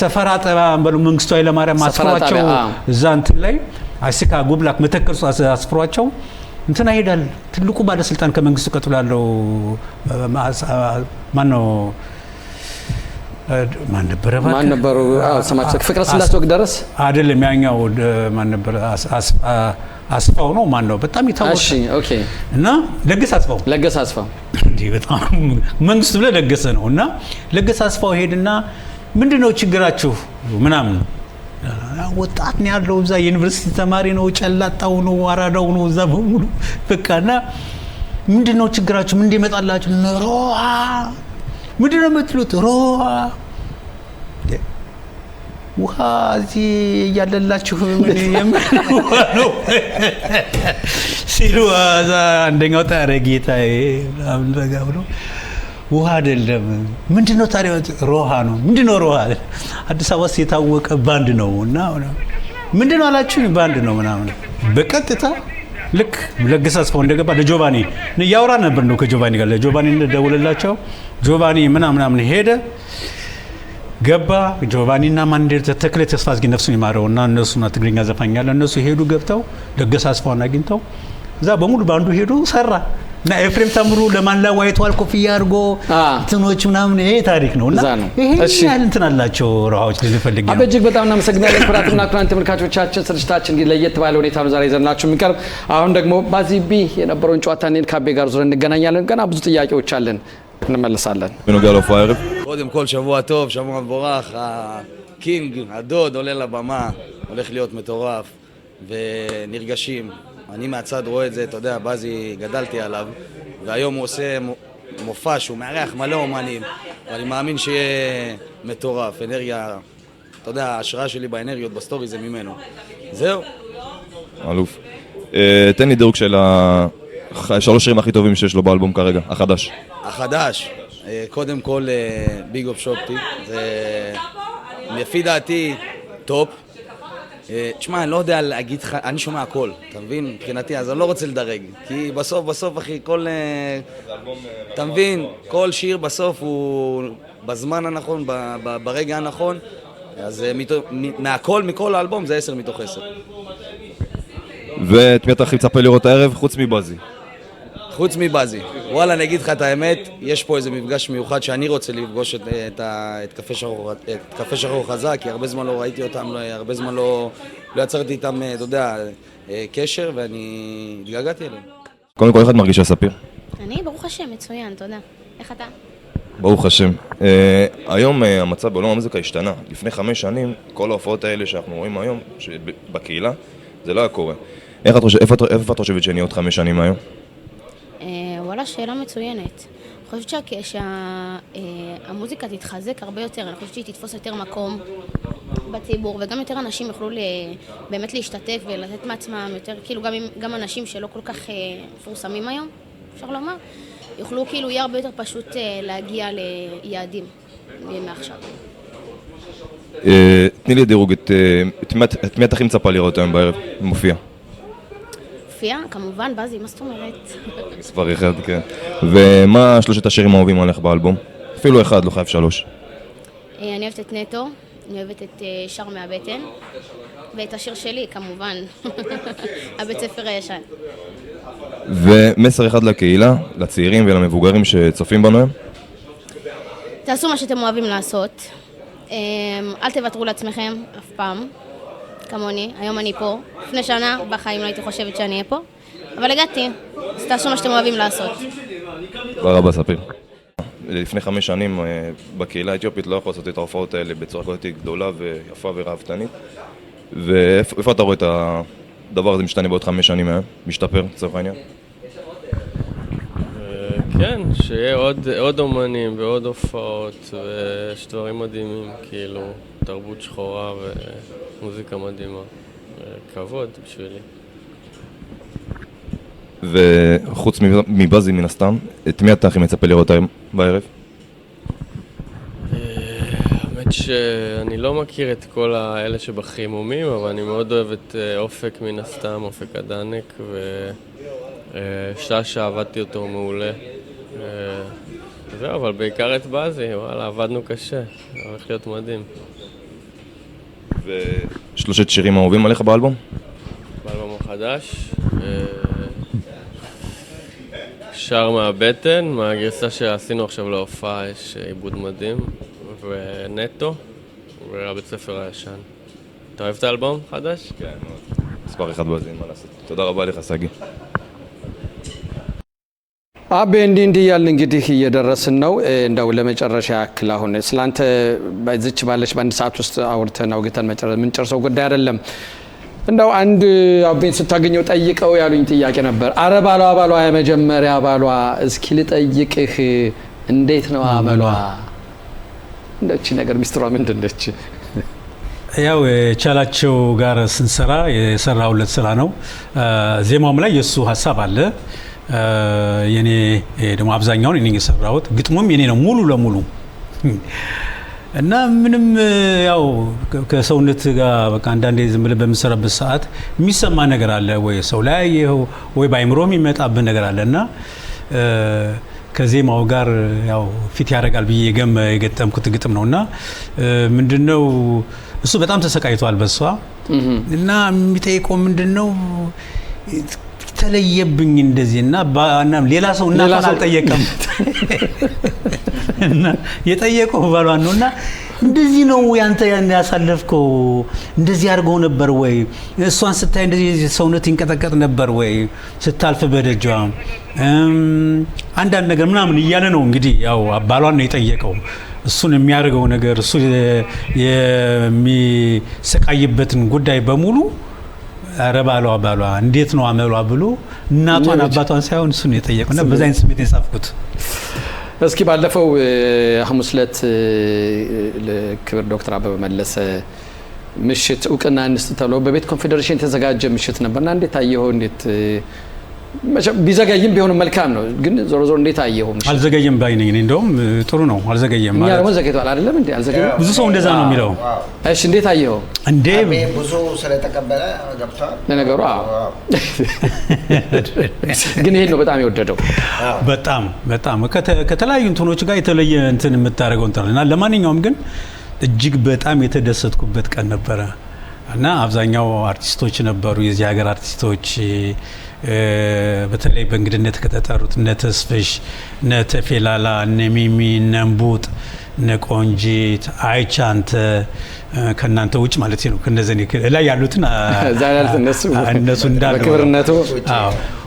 Speaker 2: ሰፈራ ጠባ ባለው መንግስቱ ኃይለማርያም አስፈራቸው እዛ እንትን ላይ አስካ ጉብላክ መተከርሱ አስፈራቸው እንትና ይሄዳል ትልቁ ባለስልጣን ከመንግስቱ ቀጥሎ ያለው ማን ነበሩ ሰማቸው ፍቅረ ስላሴ ወግ ደረስ አይደለም ያኛው ማን ነበር አስፋው ነው ማን ነው በጣም ይታወቃል እሺ ኦኬ እና ለገሰ አስፋው እንዴ በጣም መንግስቱ ብለ ለገሰ ነውና ለገሰ አስፋው ሄድና ምንድነው ችግራችሁ ምናምን ወጣት ነው ያለው እዛ ዩኒቨርሲቲ ተማሪ ነው ጨላጣው ነው አራዳው ነው እዛ በሙሉ በቃና ምንድነው ችግራችሁ ምን እንደመጣላችሁ ሮሃ ምንድነው የምትሉት ሮሃ ውሃ እዚህ ያለላችሁ ምን የምነው ሲሉ አንደኛው ታረጊታዬ ምናምን ተጋብሎ ውሃ አይደለም ምንድነው ታዲያ ሮሃ ነው ምንድነው ሮሃ አዲስ አበባ የታወቀ ባንድ ነው እና ምንድነው አላችሁ ባንድ ነው ምናምን በቀጥታ ልክ ለገሰ አስፋው እንደገባ ለጆቫኒ ያወራ ነበር ነው ከጆቫኒ ጋር ለጆቫኒ እንደደወለላቸው ጆቫኒ ምናምን ሄደ ገባ ጆቫኒና ማንዴር ተክለ ተስፋዝጊ ነፍሱን ይማረውና እነሱና ትግርኛ ዘፋኛለ እነሱ ሄዱ ገብተው ለገሰ አስፋውን አግኝተው እዛ በሙሉ ባንዱ ሄዱ ሰራ እና ኤፍሬም ታምሩ ለማንላ ዋይቷል ኮፍያ አድርጎ እንትኖች ምናምን ይሄ ታሪክ ነውና ይሄ ያህል እንትን አላቸው ሮሃዎች ልፈልግ ነው
Speaker 1: አበጅግ በጣም እናመሰግናለን ኩራትና ኩራን ተመልካቾቻችን ስርጭታችን እንግዲህ ለየት ባለ ሁኔታ ነው ዛሬ ይዘናችሁ የሚቀርብ አሁን ደግሞ ባዚቢ የነበረውን ጨዋታ እኔን ካቤ ጋር ዙረን እንገናኛለን ገና ብዙ ጥያቄዎች አለን እንመለሳለን
Speaker 4: בנוגע להופעה הערב
Speaker 8: קודם כל שבוע טוב, שבוע מבורך, הקינג, הדוד עולה לבמה, הולך להיות מטורף ונרגשים. אני מהצד רואה את זה, אתה יודע, בזי גדלתי עליו והיום הוא עושה מופע שהוא מארח מלא אומנים ואני מאמין שיהיה מטורף, אנרגיה, אתה יודע, ההשראה שלי באנרגיות בסטורי זה ממנו. זהו.
Speaker 4: אלוף. תן לי דירוג של שלוש שירים הכי טובים שיש לו באלבום כרגע, החדש.
Speaker 8: החדש, קודם כל ביג אוף שופטי, זה לפי דעתי טופ. תשמע, אני לא יודע להגיד לך, אני שומע הכל, אתה מבין? מבחינתי, אז אני לא רוצה לדרג, כי בסוף אחי, אתה מבין, כל שיר בסוף הוא בזמן הנכון, ברגע הנכון, אז מהכל, מכל האלבום זה 10 מתוך 10.
Speaker 4: ואת מי אתה הכי מצפה לראות הערב? חוץ מבזי.
Speaker 8: חוץ מבזי. וואלה, אני אגיד לך את האמת, יש פה איזה מפגש מיוחד שאני רוצה לפגוש את קפה שחור חזק, כי הרבה זמן לא ראיתי אותם, הרבה זמן לא יצרתי איתם, אתה יודע, קשר, ואני התגעגעתי אליהם.
Speaker 4: קודם כל, איך את מרגישה, ספיר?
Speaker 9: אני, ברוך השם, מצוין, תודה. איך אתה?
Speaker 4: ברוך השם. היום המצב בעולם המוזיקה השתנה. לפני 5 שנים, כל ההופעות האלה שאנחנו רואים היום, בקהילה, זה לא היה קורה. איפה את חושבת שנהיה עוד 5 שנים היום?
Speaker 9: וואלה, שאלה מצוינת. אני חושבת שהמוזיקה תתחזק הרבה יותר, אני חושבת שהיא תתפוס יותר מקום בציבור, וגם יותר אנשים יוכלו באמת להשתתף ולתת מעצמם יותר, כאילו גם אנשים שלא כל כך מפורסמים היום, אפשר לומר, יוכלו כאילו יהיה הרבה יותר פשוט להגיע ליעדים מעכשיו.
Speaker 4: תני לי דירוג, את מי את הכי מצפה לראות היום בערב, מופיע?
Speaker 9: מופיע, כמובן, באזי, מה זאת אומרת?
Speaker 4: מספר אחד, כן. ומה 3 השירים האהובים עליך באלבום? אפילו אחד, לא חייב 3.
Speaker 9: אני אוהבת את נטו, אני אוהבת את שר מהבטן, ואת השיר שלי, כמובן, הבית ספר הישן.
Speaker 4: ומסר אחד לקהילה, לצעירים ולמבוגרים שצופים בנו היום?
Speaker 9: תעשו מה שאתם אוהבים לעשות, אל תוותרו לעצמכם אף פעם, כמוני, היום אני פה, לפני שנה בחיים לא הייתי חושבת שאני אהיה פה, אבל הגעתי, אז תעשו מה שאתם אוהבים לעשות.
Speaker 4: תודה רבה, ספיר. לפני 5 שנים בקהילה האתיופית לא יכול לעשות את ההופעות האלה בצורה כל כך גדולה ויפה ורהבתנית. ואיפה אתה רואה את הדבר הזה משתנה בעוד 5 שנים היום? משתפר, לצורך העניין?
Speaker 10: כן, שיהיה עוד אומנים ועוד הופעות ויש דברים מדהימים, כאילו תרבות שחורה ומוזיקה מדהימה. כבוד בשבילי.
Speaker 4: וחוץ מבאזי מן הסתם, את מי אתה הכי מצפה לראות היום בערב?
Speaker 10: האמת שאני לא מכיר את כל האלה שבחימומים, אבל אני מאוד אוהב את אופק מן הסתם, אופק הדנק, וששה עבדתי אותו מעולה. זהו, אבל בעיקר את באזי, וואלה, עבדנו קשה, הולך להיות מדהים.
Speaker 4: ו3 שירים אהובים עליך באלבום?
Speaker 10: באלבום החדש, שר מהבטן, מהגרסה שעשינו עכשיו להופעה, יש עיבוד מדהים, ונטו, והבית ספר הישן. אתה אוהב את האלבום חדש?
Speaker 4: כן, מאוד. מספר אחד באזי, מה לעשות. תודה רבה לך, סגי.
Speaker 1: አቤ እንዲህ ያልን እንግዲህ እየደረስን ነው። እንደው ለመጨረሻ ያክል አሁን ስላንተ በዚች ባለች በአንድ ሰዓት ውስጥ አውርተን አውግተን የምንጨርሰው ጉዳይ አይደለም። እንደው አንድ አቤን ስታገኘው ጠይቀው ያሉኝ ጥያቄ ነበር። አረ ባሏ የመጀመሪያ ባሏ እስኪ ልጠይቅህ እንዴት ነው አመሏ? እንደቺ ነገር ሚስጥሯ ምንድነች?
Speaker 2: ያው ቻላቸው ጋር ስንሰራ የሰራውለት ስራ ነው። ዜማውም ላይ የሱ ሐሳብ አለ። የኔ ደግሞ አብዛኛውን እኔ የሰራሁት ግጥሙም የኔ ነው ሙሉ ለሙሉ እና ምንም ያው ከሰውነት ጋር በቃ አንዳንዴ ዝም ብለህ በምሰራበት ሰዓት የሚሰማ ነገር አለ ወይ ሰው ላይ ይሄው ወይ ባይምሮም የሚመጣብህ ነገር አለና ከዜማው ጋር ያው ፊት ያደርጋል ብዬ የገጠምኩት ግጥም ነውና ምንድነው እሱ በጣም ተሰቃይቷል በሷ እና የሚጠይቀው ምንድነው ተለየብኝ እንደዚህና ባናም ሌላ ሰው እናፋን አልጠየቀም እና የጠየቀው ባሏን ነውና እንደዚህ ነው ያንተ ያሳለፍከው እንደዚህ አድርገው ነበር ወይ እሷን ስታይ እንደዚህ ሰውነት ይንቀጠቀጥ ነበር ወይ ስታልፍ በደጇ አንዳንድ ነገር ምናምን እያለ ነው እንግዲህ ያው ባሏን ነው የጠየቀው እሱን የሚያደርገው ነገር እሱ የሚሰቃይበትን ጉዳይ በሙሉ አረባሏ እንዴት ነው አመሏ ብሎ እናቷን አባቷን ሳይሆን እሱን የጠየቀውና በዛይን ስሜት የጻፍኩት
Speaker 1: እስኪ ባለፈው ሐሙስ ዕለት ለክብር ዶክተር አበበ መለሰ ምሽት እውቅና እንስጥ ተብሎ በቤት ኮንፌደሬሽን ተዘጋጀ ምሽት ነበርና እንዴት አየኸው እንዴት ቢዘገይም ቢሆን መልካም ነው ግን ዞሮ ዞሮ እንዴት አየኸው
Speaker 2: አልዘገየም ባይ ነኝ እንደውም ጥሩ ነው አልዘገየም ማለት
Speaker 1: ያው ዘገይቷል አይደለም እንዴ አልዘገየም
Speaker 2: ብዙ ሰው እንደዛ ነው የሚለው
Speaker 1: እሺ እንዴት አየኸው
Speaker 2: እንዴ
Speaker 3: ብዙ ስለተቀበለ ገብቷል
Speaker 1: ለነገሩ ግን ይሄ ነው በጣም የወደደው
Speaker 2: በጣም ከተለያዩ እንትኖች ጋር የተለየ እንትን የምታደርገው እንትና ለማንኛውም ግን እጅግ በጣም የተደሰትኩበት ቀን ነበረ እና አብዛኛው አርቲስቶች ነበሩ የዚህ ሀገር አርቲስቶች በተለይ በእንግድነት ከተጠሩት እነ ተስፈሽ እነ ተፌላላ እነ ሚሚ እነ እምቡጥ እነ ቆንጂት አይቻንተ ከናንተ ውጭ ማለት ነው ከነዚህ ላይ ያሉትን እነሱ እንዳሉ
Speaker 1: በክብርነቱ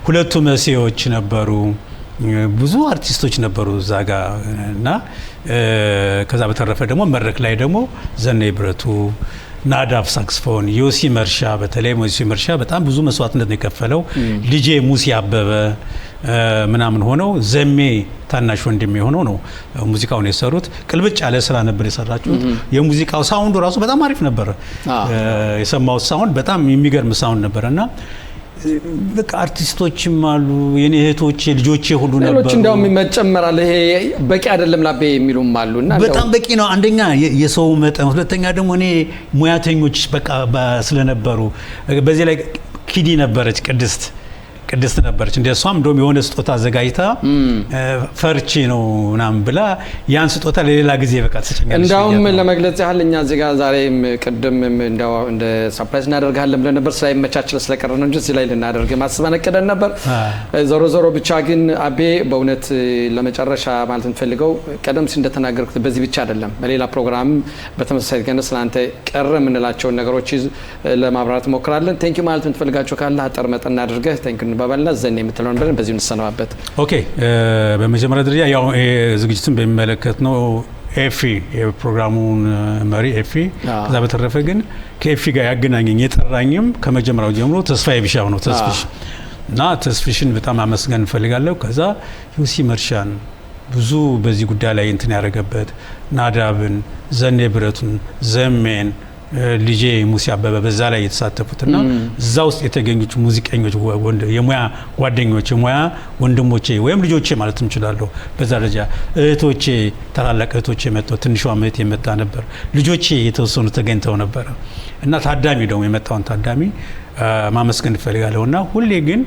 Speaker 2: ሁለቱ መሲዎች ነበሩ ብዙ አርቲስቶች ነበሩ ዛጋ እና ከዛ በተረፈ ደግሞ መድረክ ላይ ደግሞ ዘነይ ብረቱ ናዳፍ ሳክስፎን ዮሲ መርሻ በተለይ ዮሲ መርሻ በጣም ብዙ መስዋዕትነት ነው የከፈለው ዲጄ ሙሲ አበበ ምናምን ሆነው ዘሜ ታናሽ ወንድም የሆነው ነው ሙዚቃውን የሰሩት ቅልብጭ ያለ ስራ ነበር የሰራችሁት የሙዚቃው ሳውንዱ ራሱ በጣም አሪፍ ነበር የሰማው ሳውንድ በጣም የሚገርም ሳውንድ ነበርና በቃ አርቲስቶችም አሉ የኔ እህቶች ልጆቼ ሁሉ ነበሩ
Speaker 1: ሌሎች እንደውም መጨመራል ይሄ በቂ አይደለም ላቤ የሚሉም አሉና
Speaker 2: በጣም በቂ ነው አንደኛ የሰው መጠን ሁለተኛ ደግሞ እኔ ሙያተኞች በቃ ስለነበሩ በዚህ ላይ ኪዲ ነበረች ቅድስት ቅድስት ነበረች እንደሷም እንደውም የሆነ ስጦታ አዘጋጅታ ፈርቼ ነው ምናምን ብላ ያን ስጦታ ለሌላ ጊዜ በቃ ተሰጨኛለች።
Speaker 1: እንዳውም ለመግለጽ ያህል እኛ እዚህ ጋር ዛሬም ቅድም እንደው እንደ ሰርፕራይዝ እናደርጋለን ብለን ነበር ሳይመቻችል ስለቀረ ነው እንጂ እዚህ ላይ ልናደርግ ማስበን ቀደን ነበር። ዞሮ ብቻ ግን አቤ በእውነት ለመጨረሻ ማለት እንፈልገው ቀደም ሲል እንደተናገርኩት በዚህ ብቻ አይደለም በሌላ ፕሮግራም በተመሳሳይ ገነ ስላንተ ቀረ የምንላቸው ነገሮች ለማብራራት ሞክራለን። ቴንክ ዩ ማለት እንትፈልጋቸው ካለ አጠር መጠን አድርገህ ቴንክ ዩ ባባልና ዘኔ የምትለው ነበር በዚህ እንሰናበት።
Speaker 2: ኦኬ በመጀመሪያ ደረጃ ያው ዝግጅቱን በሚመለከት ነው ኤፊ የፕሮግራሙን መሪ ኤፊ። ከዛ በተረፈ ግን ከኤፊ ጋር ያገናኘኝ የጠራኝም ከመጀመሪያው ጀምሮ ተስፋዬ ቢሻው ነው ተስፍሽ እና ተስፍሽን በጣም አመስገን እንፈልጋለሁ። ከዛ ዩሲ መርሻን ብዙ በዚህ ጉዳይ ላይ እንትን ያደረገበት ናዳብን፣ ዘኔ ብረቱን፣ ዘሜን ልጄ ሙሴ አበበ በዛ ላይ የተሳተፉትና እዛ ውስጥ የተገኙት ሙዚቀኞች የሙያ ጓደኞቼ የሙያ ወንድሞቼ ወይም ልጆቼ ማለት እንችላለሁ። በዛ ደረጃ እህቶቼ ታላላቅ እህቶቼ መጥተው ትንሿ እህቴ የመጣ ነበር። ልጆቼ የተወሰኑ ተገኝተው ነበር እና ታዳሚ ደግሞ የመጣውን ታዳሚ ማመስገን እፈልጋለሁ። እና ሁሌ ግን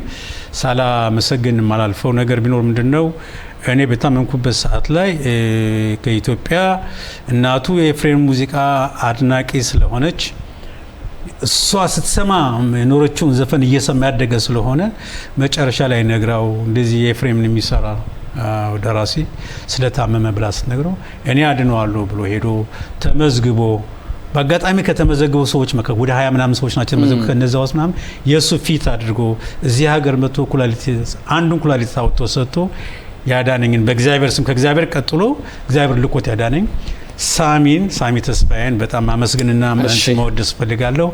Speaker 2: ሳላመሰግን የማላልፈው ነገር ቢኖር ምንድነው እኔ በታመምኩበት ሰዓት ላይ ከኢትዮጵያ እናቱ የኤፍሬም ሙዚቃ አድናቂ ስለሆነች እሷ ስትሰማ የኖረችውን ዘፈን እየሰማ ያደገ ስለሆነ መጨረሻ ላይ ነግራው እንደዚህ የኤፍሬምን የሚሰራ ደራሲ ስለታመመ ብላ ስትነግረው እኔ አድነዋለሁ ብሎ ሄዶ ተመዝግቦ በአጋጣሚ ከተመዘገቡ ሰዎች መካከል ወደ 20 ምናምን ሰዎች ናቸው ተመዘገቡ። ከነዛ ውስጥ ምናምን የሱ ፊት አድርጎ እዚህ ሀገር መጥቶ ኩላሊት አንዱን ኩላሊት አውጥቶ ሰጥቶ ያዳነኝን በእግዚአብሔር ስም ከእግዚአብሔር ቀጥሎ እግዚአብሔር ልኮት ያዳነኝ ሳሚ ተስፋዬን በጣም አመስግንና መወደስ ፈልጋለሁ።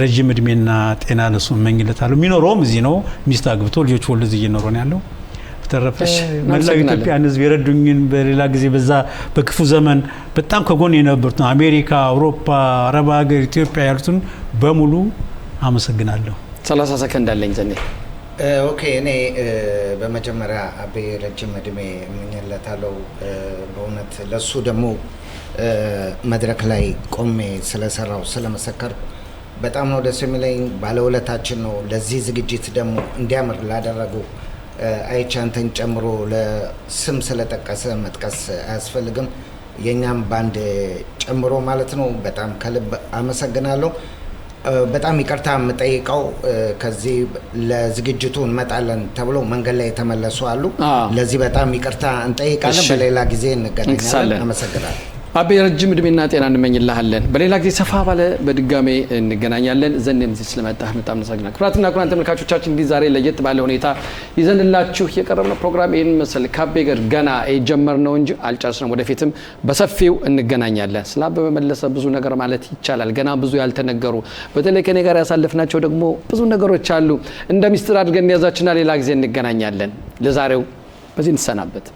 Speaker 2: ረጅም እድሜና ጤና ለሱ እመኝለታለሁ። የሚኖረውም እዚህ ነው። ሚስት አግብቶ ልጆች ወልዶ እዚህ እየኖረ ነው ያለው። ተረፈሽ መላው ኢትዮጵያን ሕዝብ የረዱኝን በሌላ ጊዜ በዛ በክፉ ዘመን በጣም ከጎን የነበሩት አሜሪካ፣ አውሮፓ፣ አረብ ሀገር፣ ኢትዮጵያ ያሉትን በሙሉ አመሰግናለሁ። 30 ሰከንድ አለኝ ዘኔ።
Speaker 3: ኦኬ እኔ በመጀመሪያ አቤ ረጅም እድሜ እመኝለታለሁ። በእውነት ለሱ ደግሞ መድረክ ላይ ቆሜ ስለሰራው ስለመሰከርኩ በጣም ነው ደስ የሚለኝ። ባለውለታችን ነው። ለዚህ ዝግጅት ደግሞ እንዲያምር ላደረጉ አይቻንተን ጨምሮ ለስም ስለጠቀሰ መጥቀስ አያስፈልግም። የኛም ባንድ ጨምሮ ማለት ነው። በጣም ከልብ አመሰግናለሁ። በጣም ይቅርታ የምጠይቀው ከዚህ ለዝግጅቱ እንመጣለን ተብሎ መንገድ ላይ የተመለሱ አሉ። ለዚህ በጣም ይቅርታ እንጠይቃለን። በሌላ ጊዜ እንገናኛለን። አመሰግናለሁ። አቤ ረጅም እድሜና ጤና እንመኝልሃለን። በሌላ ጊዜ ሰፋ ባለ በድጋሜ እንገናኛለን። ዘኔም እዚህ ስለመጣህ በጣም እናመሰግናለን። ክቡራትና ክቡራን ተመልካቾቻችን እንግዲህ ዛሬ ለየት ባለ ሁኔታ ይዘንላችሁ የቀረብነው ፕሮግራም ይህን መሰል ከአቤ ጋር ገና የጀመርነው እንጂ አልጨረስንም። ወደፊትም በሰፊው እንገናኛለን። ስለ አበበ መለሰ ብዙ ነገር ማለት ይቻላል። ገና ብዙ ያልተነገሩ በተለይ ከኔ ጋር ያሳለፍናቸው ደግሞ ብዙ ነገሮች አሉ። እንደ ሚስጥር አድርገን ያዛችና ሌላ ጊዜ እንገናኛለን። ለዛሬው በዚህ እንሰናበት።